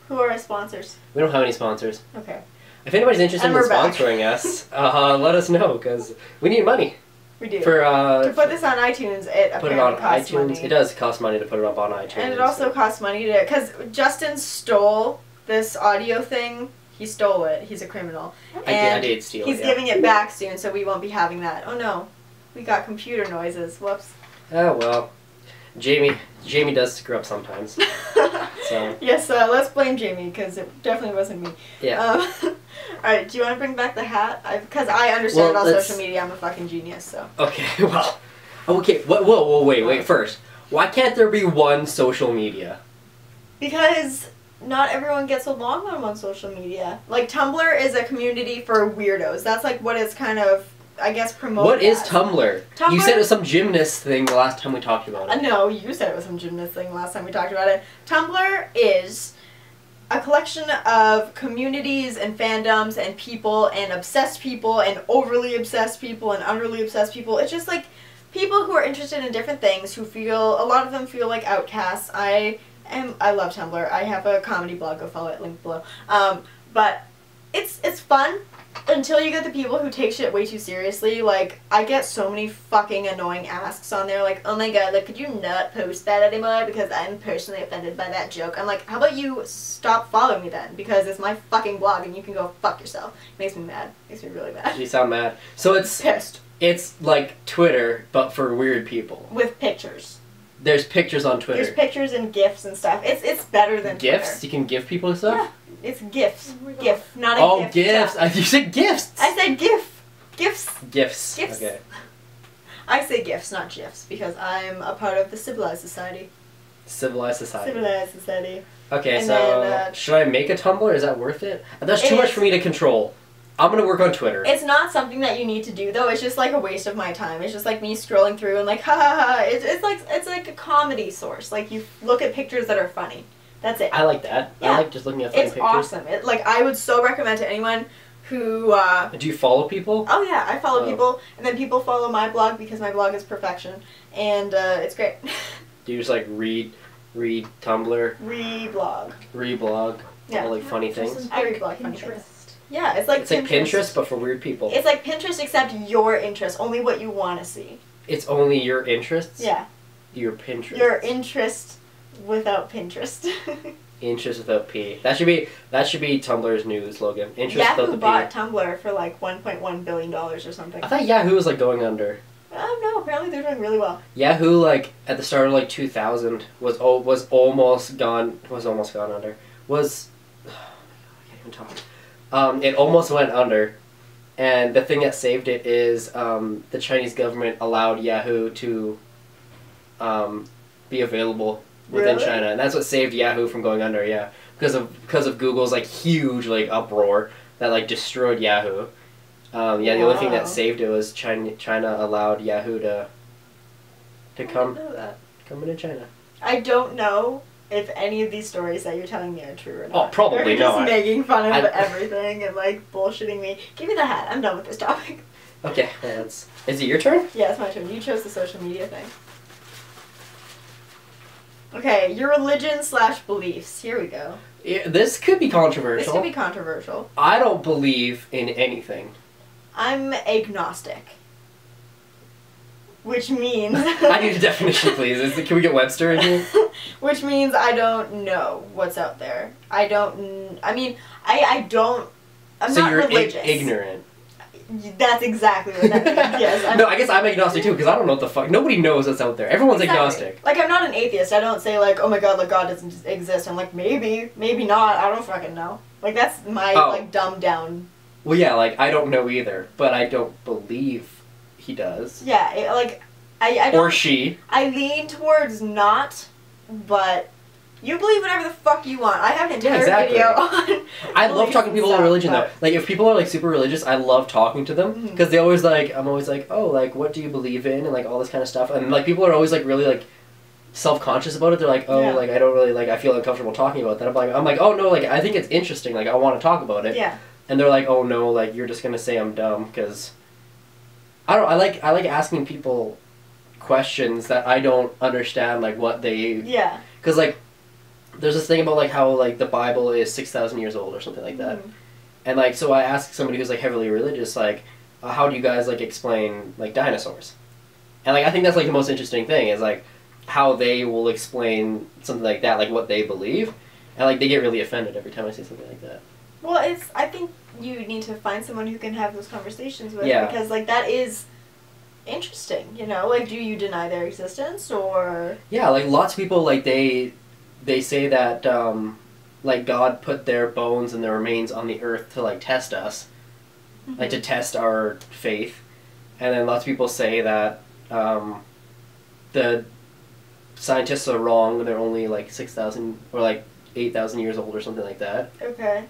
Who are our sponsors? We don't have any sponsors. Okay. If anybody's interested in sponsoring us, let us know, because we need money. We do. To put this on iTunes, it apparently costs money. It does cost money to put it up on iTunes. And it also costs money to... Because Justin stole this audio thing. He stole it. He's a criminal. I did steal it, He's giving it back soon, so we won't be having that. Oh no. We got computer noises. Whoops. Oh, well. Jamie does screw up sometimes. So. Yes, let's blame Jamie, because it definitely wasn't me. Yeah. Alright, do you want to bring back the hat? Because I understand all social media. I'm a fucking genius, so. Okay, well. Okay, whoa, wait, first. Why can't there be one social media? Because not everyone gets along on one social media. Like, Tumblr is a community for weirdos. That's, like, what it's kind of... I guess promote. What is Tumblr? You said it was some gymnast thing the last time we talked about it. No, you said it was some gymnast thing last time we talked about it. Tumblr is a collection of communities and fandoms and people and obsessed people and overly obsessed people and underly obsessed people. It's just like people who are interested in different things, who feel, a lot of them feel like outcasts. I love Tumblr. I have a comedy blog, go follow it, link below. But it's fun until you get the people who take shit way too seriously. Like, I get so many fucking annoying asks on there, like, oh my god, like, could you not post that anymore because I'm personally offended by that joke? I'm like, how about you stop following me then, because it's my fucking blog and you can go fuck yourself. Makes me mad. Makes me really mad. You sound mad. So it's pissed. It's like Twitter, but for weird people. With pictures. There's pictures on Twitter. There's pictures and GIFs and stuff. It's better than GIFs? Twitter. You can give people stuff? Yeah, it's GIFs. GIF, not a oh, GIF. GIFs. You said GIFs. I said GIF. GIFs. GIFs. GIFs. Okay. I say GIFs, not GIFs, because I'm a part of the civilized society. Civilized society. Civilized society. Okay, and so then, should I make a Tumblr? Is that worth it? That's too much for me to control. I'm gonna work on Twitter. It's not something that you need to do though. It's just like a waste of my time. It's just like me scrolling through and like ha ha ha. It's like a comedy source. Like you look at pictures that are funny. That's it. I like that. Yeah. I like just looking at funny pictures. It's awesome. Like I would so recommend to anyone who. Do you follow people? Oh yeah, I follow people, and then people follow my blog because my blog is perfection, and it's great. Do you just like read Tumblr? Reblog. Reblog. Yeah. All like funny things. I reblog funny things. Yeah, it's like Pinterest, but for weird people. It's like Pinterest, except your interests, only what you want to see. It's only your interests? Yeah. Your Pinterest. Your interest without Pinterest. Interest without P. That should be Tumblr's new slogan. Interest Yahoo without the P. bought Tumblr for like $1.1 billion or something. I thought Yahoo was like going under. Oh no, apparently they're doing really well. Yahoo, like at the start of like 2000 was almost gone under. I can't even talk. It almost went under, and the thing that saved it is the Chinese government allowed Yahoo to be available within China, and that's what saved Yahoo from going under. Yeah, because of Google's like huge like uproar that like destroyed Yahoo. Yeah, the only thing that saved it was China allowed Yahoo to come into China. I don't know if any of these stories that you're telling me are true or not. Oh, probably not. You're just making fun of everything and like bullshitting me. Give me the hat. I'm done with this topic. Okay, well, is it your turn? Yeah, it's my turn. You chose the social media thing. Okay, your religion/beliefs. Here we go. Yeah, this could be controversial. This could be controversial. I don't believe in anything. I'm agnostic. Which means... I need a definition, please. Can we get Webster in here? Which means I don't know what's out there. I don't... I mean, I don't... I'm not religious. So you're ignorant. That's exactly what that means, yes. No, I guess I'm agnostic too, because I don't know what the fuck... Nobody knows what's out there. Everyone's agnostic. Like, I'm not an atheist. I don't say, like, oh my god, like, God doesn't exist. I'm like, maybe not. I don't fucking know. Like, that's my, like, dumbed down... Well, yeah, like, I don't know either, but I don't believe he does. Yeah, I don't... Or she. I lean towards not, but you believe whatever the fuck you want. I have an entire video on... I love talking to people about religion, though. Like, if people are, like, super religious, I love talking to them, because they always, like, I'm always like, oh, like, what do you believe in, and, like, all this kind of stuff, and, like, people are always, like, really, like, self-conscious about it. They're like, oh, like, I don't really, like, I feel uncomfortable talking about that. I'm like, oh, no, like, I think it's interesting, like, I want to talk about it. Yeah. And they're like, oh, no, like, you're just gonna say I'm dumb, because... I like asking people questions that I don't understand, like, what they... Yeah. Because, like, there's this thing about, like, how, like, the Bible is 6,000 years old or something like that. And, like, so I ask somebody who's, like, heavily religious, like, how do you guys, like, explain, like, dinosaurs? And, like, I think that's, like, the most interesting thing is, like, how they will explain something like that, like, what they believe. And, like, they get really offended every time I say something like that. Well, I think you need to find someone who can have those conversations with, because, like, that is interesting, you know? Like, do you deny their existence, or... Yeah, like, lots of people, like, they say that, like, God put their bones and their remains on the earth to, like, test us, like, to test our faith. And then lots of people say that, the scientists are wrong, and they're only, like, 6,000, or, like, 8,000 years old or something like that. Okay.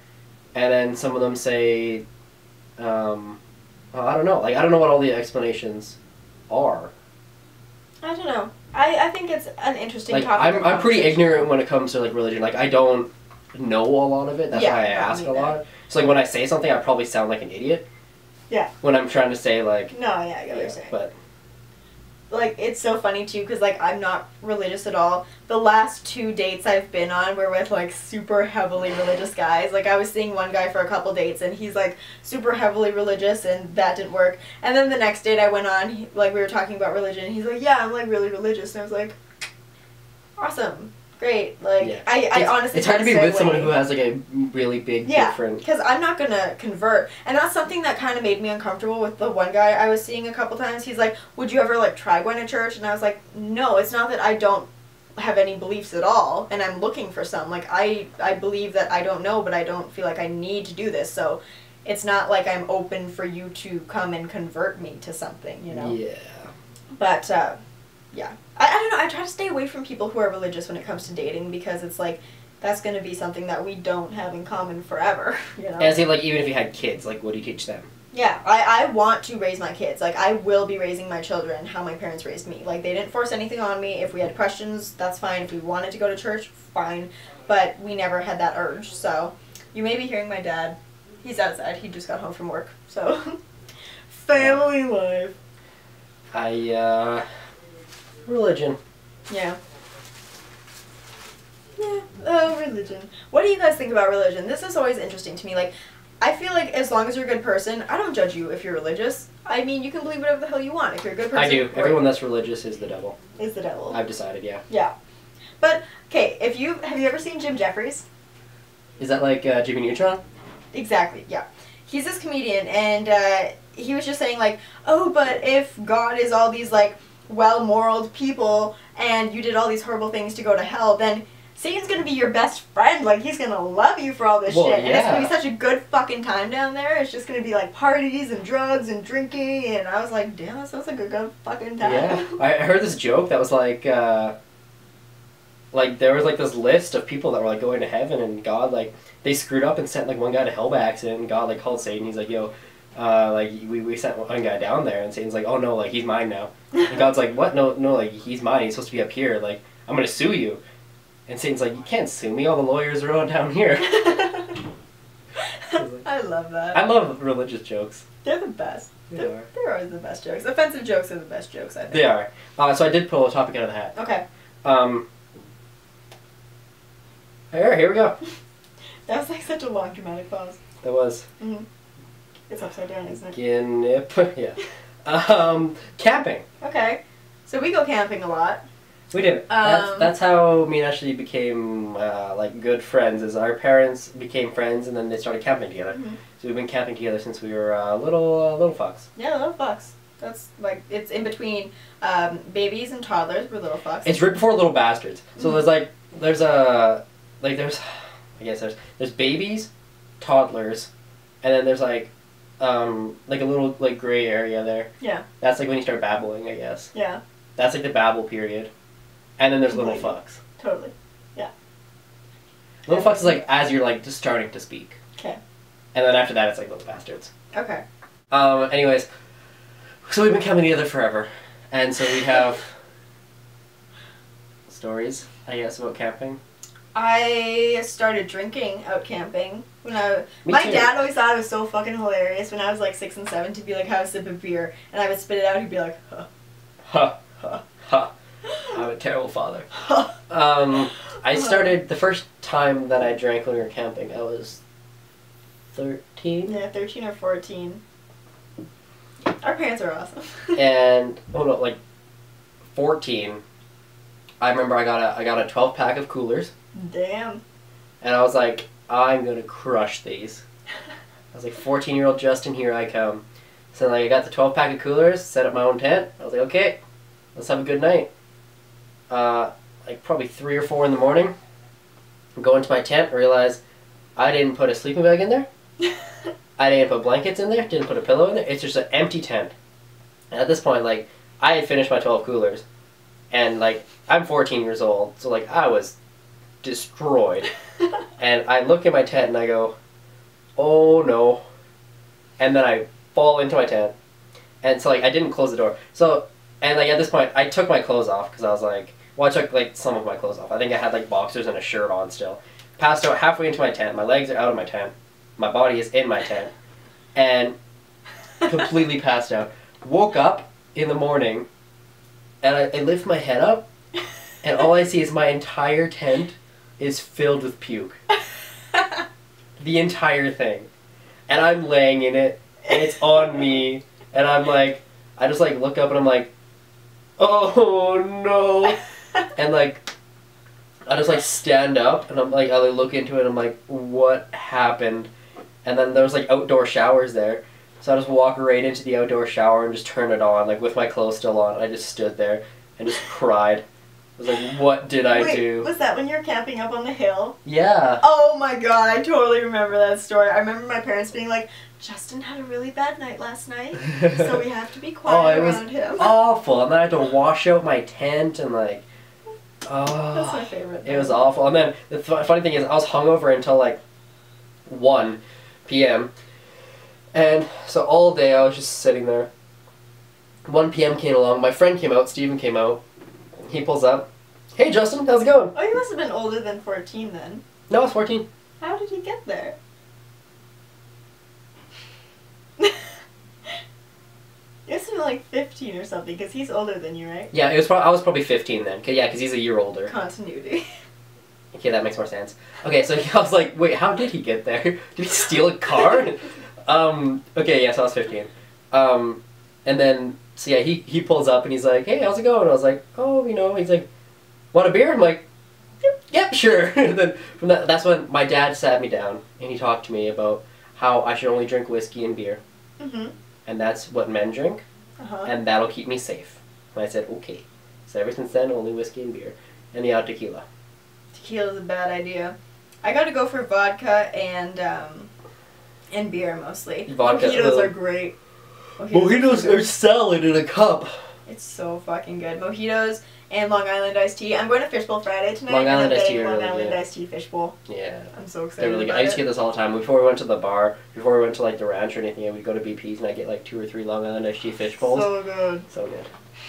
And then some of them say, I don't know. Like, I don't know what all the explanations are. I don't know. I think it's an interesting like, topic. I'm pretty ignorant when it comes to, like, religion. Like, I don't know a lot of it. That's why I ask a lot. So like when I say something, I probably sound like an idiot. Yeah. When I'm trying to say like. No, yeah, I get what you're saying. But. Like, it's so funny too, because like I'm not religious at all. The last 2 dates I've been on were with like super heavily religious guys. Like I was seeing one guy for a couple dates and he's like super heavily religious and that didn't work. And then the next date I went on, like we were talking about religion and he's like, yeah, I'm like really religious. And I was like, awesome. Great. Like, I honestly it's hard to be with someone who has like a really big different. Because I'm not gonna convert, and that's something that kind of made me uncomfortable with the one guy I was seeing a couple times. He's like, "Would you ever like try going to church?" And I was like, "No, it's not that I don't have any beliefs at all, and I'm looking for some. Like I believe that I don't know, but I don't feel like I need to do this. So it's not like I'm open for you to come and convert me to something, you know." Yeah. But yeah. I don't know, I try to stay away from people who are religious when it comes to dating because it's like, that's going to be something that we don't have in common forever, you know? And see, like, even if you had kids, like, what do you teach them? Yeah, I want to raise my kids. Like, I will be raising my children how my parents raised me. Like, they didn't force anything on me. If we had questions, that's fine. If we wanted to go to church, fine. But we never had that urge, so you may be hearing my dad. He's outside. He just got home from work, so... Family life. Religion. Yeah. Yeah. Oh, religion. What do you guys think about religion? This is always interesting to me. Like, I feel like as long as you're a good person, I don't judge you if you're religious. I mean, you can believe whatever the hell you want if you're a good person. I do. Everyone that's religious is the devil. Is the devil. I've decided, yeah. Yeah. But, okay, have you ever seen Jim Jeffries? Is that like Jimmy Neutron? Exactly, yeah. He's this comedian, and he was just saying, like, oh, but if God is all these, like, well-moraled people, and you did all these horrible things to go to hell, then Satan's gonna be your best friend. Like, he's gonna love you for all this shit. And it's gonna be such a good fucking time down there. It's just gonna be, like, parties and drugs and drinking, and I was like, damn, that sounds like a good fucking time. Yeah. I heard this joke that was like, there was, like, this list of people that were, like, going to heaven, and God, like, they screwed up and sent, like, one guy to hell by accident, and God, like, called Satan. He's like, yo, like, we sent one guy down there, and Satan's like, oh, no, like, he's mine now. And God's like, what? No, like, he's mine. He's supposed to be up here. Like, I'm gonna sue you. And Satan's like, you can't sue me. All the lawyers are all down here. I love that. I love religious jokes. They're the best. They're always the best jokes. Offensive jokes are the best jokes, I think. They are. So I did pull a topic out of the hat. Okay. Here we go. That was like such a long dramatic pause. That was. Mm-hmm. It's upside down, isn't it? Yeah. Camping. Okay. So we go camping a lot. We did. That's how me and Ashley became like good friends. Is our parents became friends and then they started camping together. Mm-hmm. So we've been camping together since we were little fucks. Yeah, little fucks. That's like it's in between babies and toddlers. We're little fucks. It's right before little bastards. So there's babies, toddlers, and then there's like a little like gray area there. Yeah. That's like when you start babbling, I guess. Yeah. That's like the babble period. And then there's little fucks. Totally. Yeah. Little fucks is like as you're like just starting to speak. Okay. And then after that it's like little bastards. Okay. Anyways, so we've been coming together forever. And so we have stories, I guess, about camping. I started drinking out camping when Me my too. dad always thought it was so fucking hilarious when I was like 6 and 7 to be like, have a sip of beer, and I would spit it out, he'd be like, huh. Ha, ha, ha. I'm a terrible father. I started, the first time that I drank when we were camping, I was 13. Yeah, 13 or 14. Our parents are awesome. And, 14. I remember I got a 12-pack of coolers. Damn. And I was like, I'm gonna crush these. I was like, 14-year-old Justin, here I come. So like I got the 12-pack of coolers, set up my own tent. I was like, okay, let's have a good night. Like probably 3 or 4 in the morning, go into my tent, realize I didn't put a sleeping bag in there. I didn't put blankets in there, didn't put a pillow in there. It's just an empty tent. And at this point, like, I had finished my 12 coolers. And like, I'm 14 years old, so like, I was destroyed. And I look at my tent and I go, oh no. And then I fall into my tent. And so like, I didn't close the door. So, and like at this point, I took my clothes off because I was like, well, I took like some of my clothes off. I think I had like boxers and a shirt on still. passed out halfway into my tent. My legs are out of my tent. My body is in my tent. And completely passed out. Woke up in the morning, and I lift my head up, and all I see is my entire tent is filled with puke. The entire thing. And I'm laying in it, and it's on me, and I'm like, I just like look up and I'm like, oh no. And like, I just like stand up, and I'm like, I look into it, and I'm like, what happened? And then there was like outdoor showers there. So I just walk right into the outdoor shower and just turn it on, like with my clothes still on. I just stood there and just cried. I was like, what did I do? Was that when you were camping up on the hill? Yeah. Oh my god, I totally remember that story. I remember my parents being like, Justin had a really bad night last night, so we have to be quiet around him. Awful. And then I had to wash out my tent and like, oh. That's my favorite thing. It was awful. And then the funny thing is, I was hungover until like 1 p.m. And so all day I was just sitting there. 1 p.m. came along. My friend came out. Steven came out. He pulls up. Hey, Justin, how's it going? Oh, you must have been older than 14 then. No, I was 14. How did he get there? You must have been like 15 or something, because he's older than you, right? Yeah, I was probably 15 then. Yeah, because he's a year older. Continuity. Okay, that makes more sense. Okay, so I was like, wait, how did he get there? Did he steal a car? Okay, yeah, so I was 15. And then, so yeah, he pulls up and he's like, hey, how's it going? And I was like, oh, you know, he's like, want a beer? I'm like, yep, sure. And then from that's when my dad sat me down and he talked to me about how I should only drink whiskey and beer. Mm-hmm. And that's what men drink. Uh-huh. And that'll keep me safe. And I said, okay. So ever since then, only whiskey and beer. And the odd tequila. Tequila's a bad idea. I gotta go for vodka and beer mostly. Vodka. Mojitos are great. Mojitos are salad in a cup. It's so fucking good. Mojitos and Long Island iced tea. I'm going to Fishbowl Friday tonight. Long Island iced tea Long really Island good. iced tea fishbowl. Yeah. I'm so excited. They're really good. I used to get this all the time. Before we went to the bar, before we went to like the ranch or anything, I would go to BP's and I'd get like 2 or 3 Long Island iced tea fish bowls. So good. So good.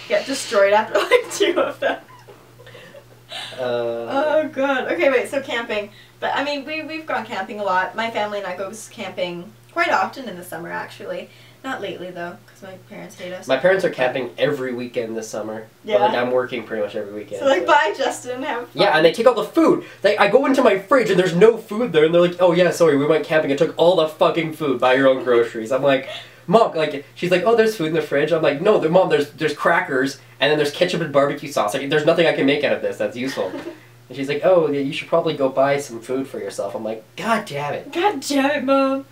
Get destroyed after like 2 of them. Oh god. Okay, wait. So camping, but I mean, we've gone camping a lot. My family and I go camping quite often in the summer, actually. Not lately though, because my parents hate us. My parents are camping every weekend this summer. Yeah. But, like I'm working pretty much every weekend. So like, bye, Justin. Have fun. Yeah, and they take all the food. I go into my fridge and there's no food there, and they're like, "Oh yeah, sorry, we went camping and took all the fucking food. Buy your own groceries." I'm like, Mom, like, she's like, "Oh, there's food in the fridge." I'm like, "No, Mom, there's crackers and then there's ketchup and barbecue sauce. Like, there's nothing I can make out of this that's useful." And she's like, "Oh, yeah, you should probably go buy some food for yourself." I'm like, "God damn it." God damn it, Mom.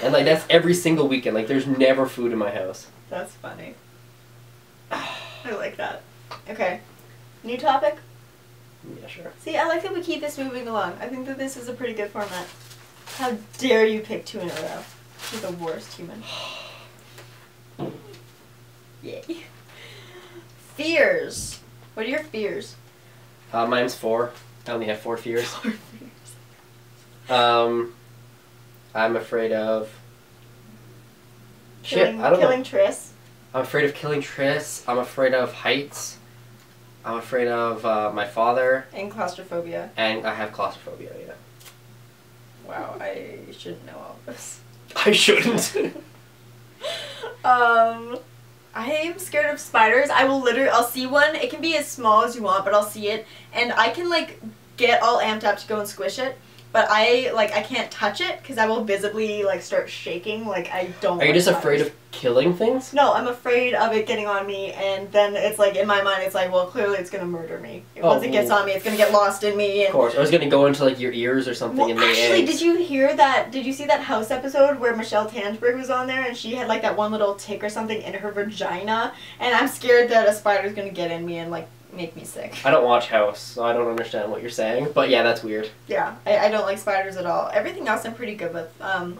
And like that's every single weekend. Like, there's never food in my house. That's funny. I like that. Okay. New topic? Yeah, sure. See, I like that we keep this moving along. I think that this is a pretty good format. How dare you pick 2 in a row? You're the worst human. Yay. Fears. What are your fears? Mine's 4. I only have 4 fears. 4 fears. I'm afraid of... Killing Triss. I'm afraid of killing Triss. I'm afraid of heights. I'm afraid of my father. And claustrophobia. And I have claustrophobia, yeah. Wow, I shouldn't know all of this. I shouldn't. I am scared of spiders. I'll see one. It can be as small as you want, but I'll see it. And I can, like, get all amped up to go and squish it. But I can't touch it because I will visibly, like, start shaking. Like, I don't. Are you just afraid of killing things? No, I'm afraid of it getting on me, and then it's like, in my mind, it's like, well, clearly it's gonna murder me. Once it gets on me, it's gonna get lost in me. And of course, I was gonna go into like your ears or something. Well, and lay actually, eggs. did you hear that? Did you see that House episode where Michelle Tansberg was on there, and she had like that one little tick or something in her vagina, and I'm scared that a spider's gonna get in me and like make me sick. I don't watch House, so I don't understand what you're saying. But yeah, that's weird. Yeah, I don't like spiders at all. Everything else I'm pretty good with. I'm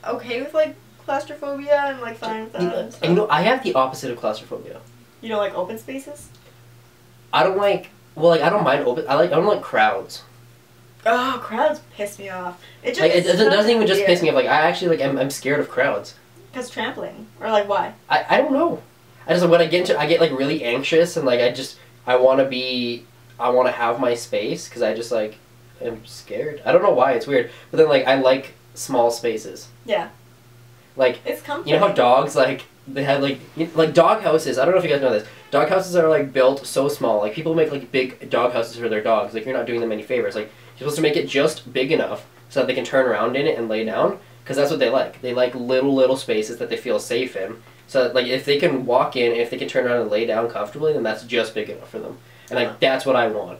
okay with like claustrophobia and like fine with that. You know, I have the opposite of claustrophobia. You don't like open spaces? I don't like. Well, like I don't mind open. I don't like crowds. Oh, crowds piss me off. It just like it doesn't even just piss me off. Like I actually like I'm scared of crowds. Because trampling, or like why? I don't know. I just when I get like really anxious and like I want to have my space because I am scared. I don't know why, it's weird. But then, like, I like small spaces. Yeah. Like, it's comforting. You know how dogs, like, they have, like dog houses, I don't know if you guys know this, dog houses are, like, built so small. Like, people make, like, big dog houses for their dogs. Like, you're not doing them any favors. Like, you're supposed to make it just big enough so that they can turn around in it and lay down, because that's what they like. They like little spaces that they feel safe in. So, that, like, if they can walk in, if they can turn around and lay down comfortably, then that's just big enough for them. And, like, that's what I want.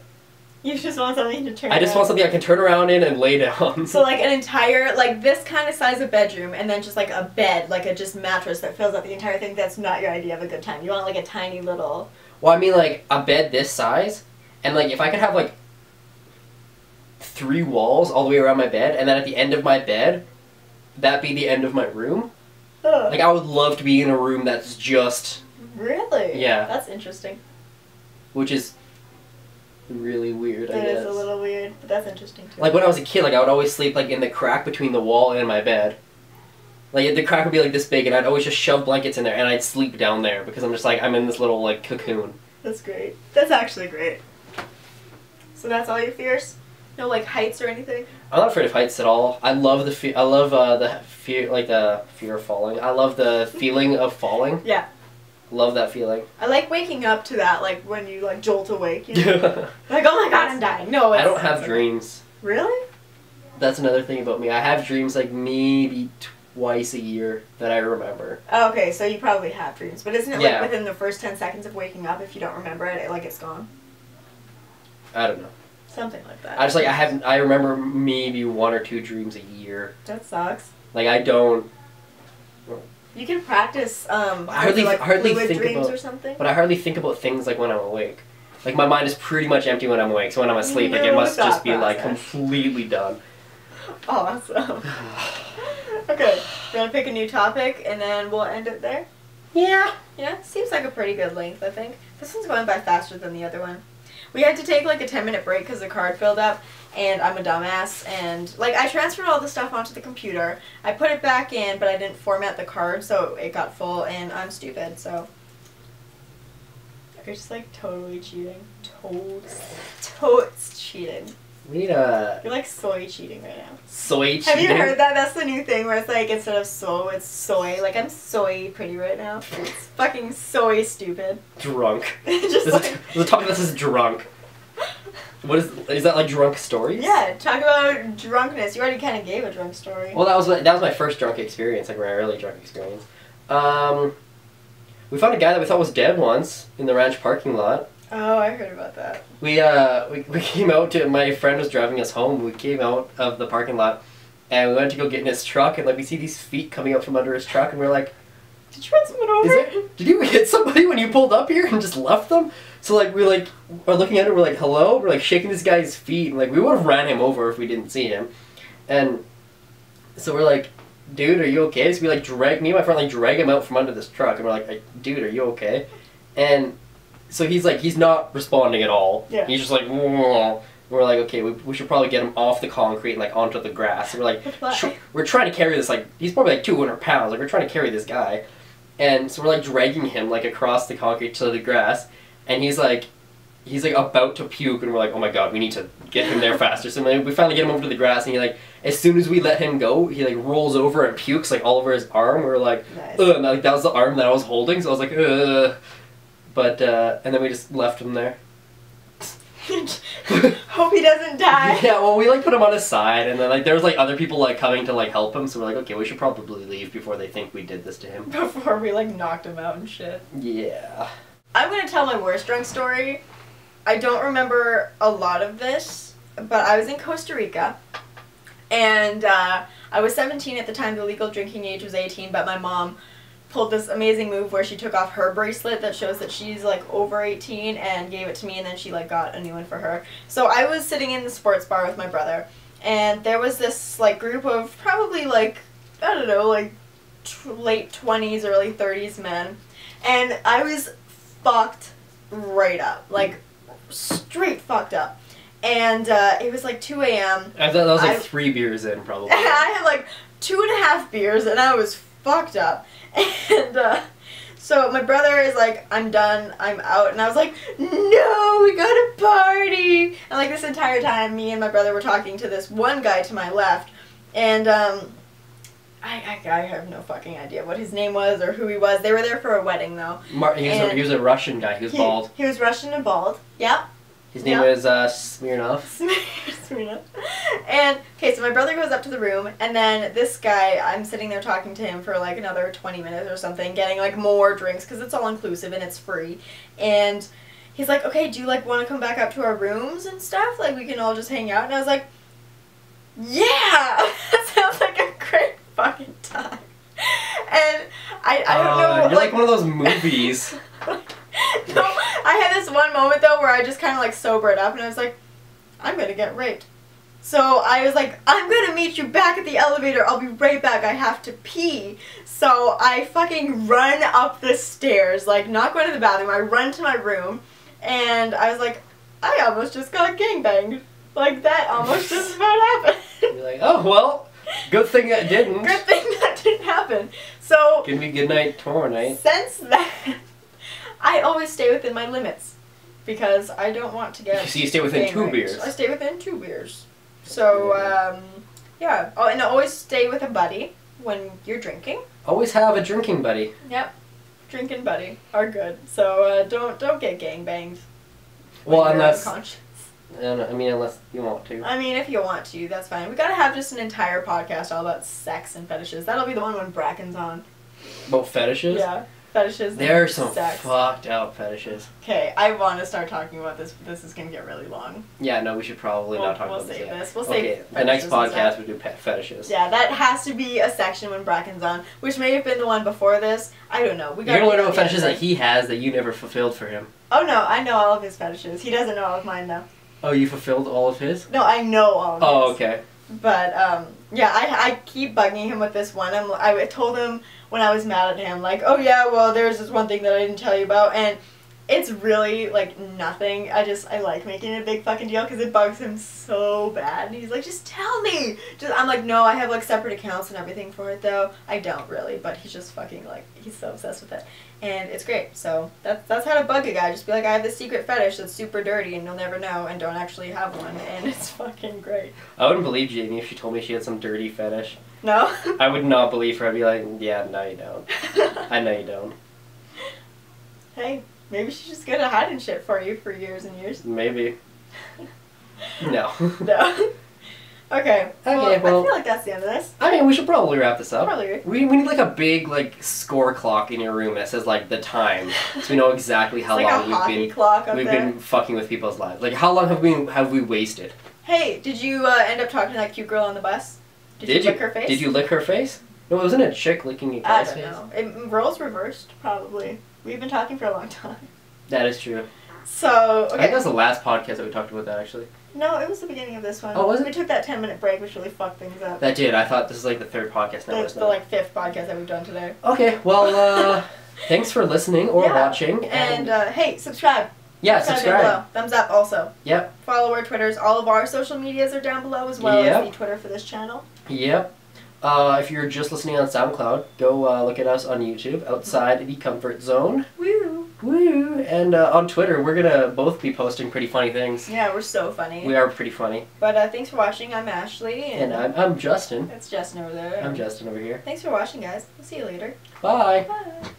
You just want something to turn I just want something I can turn around in and lay down. So, like, an entire, like, this kind of size of bedroom, and then just, like, a bed, like, a just mattress that fills up the entire thing. That's not your idea of a good time. You want, like, a tiny little... Well, I mean, like, a bed this size, and, like, if I could have, like, 3 walls all the way around my bed, and then at the end of my bed, that be the end of my room. Ugh. Like, I would love to be in a room that's just... Really? Yeah. That's interesting. Which is... really weird, I guess. It is a little weird, but that's interesting too. Like when I was a kid, like I would always sleep like in the crack between the wall and my bed. Like the crack would be like this big, and I'd always just shove blankets in there, and I'd sleep down there because I'm just like I'm in this little like cocoon. That's great. That's actually great. So that's all your fears? No like heights or anything? I'm not afraid of heights at all. I love the fear of falling. I love the feeling of falling. Yeah. Love that feeling. I like waking up to that, like when you like jolt awake. You know? Like, oh my god, I'm dying. No, I don't have dreams. Really? That's another thing about me. I have dreams like maybe twice a year that I remember. Oh, okay, so you probably have dreams, but isn't it like within the first 10 seconds of waking up, if you don't remember it, like it's gone? I don't know. Something like that. I remember maybe 1 or 2 dreams a year. That sucks. Like I don't. You can practice hardly think dreams about, or something. But I hardly think about things like when I'm awake. Like my mind is pretty much empty when I'm awake, so when I'm asleep, like it must just be like completely done. Awesome. Okay, you want to pick a new topic and then we'll end it there? Yeah. Yeah, seems like a pretty good length, I think. This one's going by faster than the other one. We had to take like a 10-minute break because the card filled up, and I'm a dumbass, and like I transferred all the stuff onto the computer. I put it back in, but I didn't format the card, so it got full, and I'm stupid, so you're just like totally cheating. Totes cheating. We need a... You're like soy cheating right now. Soy cheating? Have you heard that? That's the new thing where it's like instead of so, it's soy. Like I'm soy pretty right now. It's fucking soy stupid. Drunk. Just the topic this is drunk. What is that like drunk stories? Yeah, talk about drunkenness. You already kind of gave a drunk story. Well, that was my first drunk experience, like my really drunk experience. We found a guy that we thought was dead once in the ranch parking lot. Oh, I heard about that. We came out to, my friend was driving us home, we came out of the parking lot, and we went to go get in his truck, and like we see these feet coming up from under his truck, and we're like, did you run someone over? Did you hit somebody when you pulled up here and just left them? So like we're looking at it, we're like, hello? We're like shaking this guy's feet, and like we would have ran him over if we didn't see him. And so we're like, dude, are you okay? So we like me and my friend like drag him out from under this truck, and we're like, dude, are you okay? And so he's not responding at all. Yeah. He's just like, whoa. We're like, okay, we should probably get him off the concrete and like onto the grass. And we're like, we're trying to carry this, like, he's probably like 200 pounds. Like, we're trying to carry this guy. And so we're like dragging him like across the concrete to the grass. And he's like about to puke. And we're like, oh my god, we need to get him there faster. So we finally get him over to the grass. And he like, as soon as we let him go, he like rolls over and pukes like all over his arm. We were like, nice. ugh. And like, that was the arm that I was holding. So I was like, ugh. But, and then we just left him there. Hope he doesn't die. Yeah, well, we like put him on his side, and then like there was like other people like coming to like help him, so we're like, okay, we should probably leave before they think we did this to him. Before we like knocked him out and shit. Yeah. I'm gonna tell my worst drunk story. I don't remember a lot of this, but I was in Costa Rica, and I was 17 at the time. The legal drinking age was 18, but my mom pulled this amazing move where she took off her bracelet that shows that she's like over 18 and gave it to me, and then she like got a new one for her. So I was sitting in the sports bar with my brother, and there was this like group of probably like, I don't know, like late 20s, early 30s men, and I was fucked right up, like straight fucked up. And it was like 2 a.m. I thought that was like 3 beers in, probably. I had like 2.5 beers, and I was fucked up. And So my brother is like, I'm done, I'm out, and I was like, no, we gotta party! And like this entire time, me and my brother were talking to this one guy to my left, and I have no fucking idea what his name was or who he was. They were there for a wedding though. He was a Russian guy, he was bald. He was Russian and bald, yep. His name was Smirnov. Smirnov. And, okay, so my brother goes up to the room, and then this guy, I'm sitting there talking to him for like another 20 minutes or something, getting like more drinks, because it's all inclusive and it's free. And he's like, okay, do you like want to come back up to our rooms and stuff? Like, we can all just hang out? And I was like, yeah! That sounds like a great fucking time. And I don't know. You're like one of those movies. No, I had this one moment though where I just kind of like sobered up and I was like, I'm gonna get raped. So I was like, I'm gonna meet you back at the elevator. I'll be right back. I have to pee. So I fucking run up the stairs, like not going to the bathroom. I run to my room and I was like, I almost just got gangbanged. Like that almost just about happened. You're like, oh well, good thing that didn't. Good thing that didn't happen. So gonna be good night tomorrow night. Since then, I always stay within my limits because I don't want to get. So you stay within 2 beers. I stay within 2 beers. So yeah. Oh, and always stay with a buddy when you're drinking. Always have a drinking buddy. Yep, drinking buddy are good. So don't get gangbanged. Well, unless. I mean, unless you want to. I mean, if you want to, that's fine. We gotta have just an entire podcast all about sex and fetishes. That'll be the one when Bracken's on. About fetishes? Yeah, fetishes. There are some sex. fucked out fetishes. Okay, I want to start talking about this, but this is gonna get really long. Yeah, no, we should probably not talk about this. We'll save this. We'll save fetishes. The next podcast we do fetishes. Yeah, that has to be a section when Bracken's on, which may have been the one before this. I don't know. You're gonna learn about fetishes that he has that you never fulfilled for him. Oh no, I know all of his fetishes. He doesn't know all of mine though. Oh, you fulfilled all of his? No, I know all of his. Oh, okay. But, yeah, I keep bugging him with this one. I told him when I was mad at him, like, oh yeah, well, there's this one thing that I didn't tell you about, and it's really, like, nothing. I like making it a big fucking deal, because it bugs him so bad. And he's like, just tell me! I'm like, no, I have, like, separate accounts and everything for it, though. I don't, really, but he's just fucking, like, he's so obsessed with it. And it's great. So that's how to bug a guy. Just be like, I have this secret fetish that's super dirty and you'll never know and don't actually have one. And it's fucking great. I wouldn't believe Jamie if she told me she had some dirty fetish. No? I would not believe her. I'd be like, yeah, no you don't. I know you don't. Hey, maybe she's just good at hiding shit for you for years and years. Maybe. No. No. Okay, well, I feel like that's the end of this. I mean, we should probably wrap this up. Probably. We need like a big like score clock in your room that says like the time, so we know exactly how long we've been fucking with people's lives. Like how long have we wasted? Hey, did you end up talking to that cute girl on the bus? Did you lick her face? Did you lick her face? No, it wasn't a chick licking a guy's face. I don't know. Roles reversed, probably. We've been talking for a long time. That is true. So, okay. I think that was the last podcast that we talked about that, actually. No, it was the beginning of this one. Oh, was it? We took that 10-minute break, which really fucked things up. That did. I thought this is like the 3rd podcast now. It's the like 5th podcast that we've done today. Okay, well, thanks for listening or watching. And hey, subscribe. Yeah, subscribe. Down below. Thumbs up also. Yep. Follow our Twitters. All of our social medias are down below as well as the Twitter for this channel. Yep. If you're just listening on SoundCloud, go look at us on YouTube, Outside the Comfort Zone. Woo! Woo! And on Twitter, we're gonna both be posting pretty funny things. Yeah, we're so funny. We are pretty funny. But thanks for watching. I'm Ashley. And I'm Justin. It's Justin over there. I'm Justin over here. Thanks for watching, guys. We'll see you later. Bye! Bye!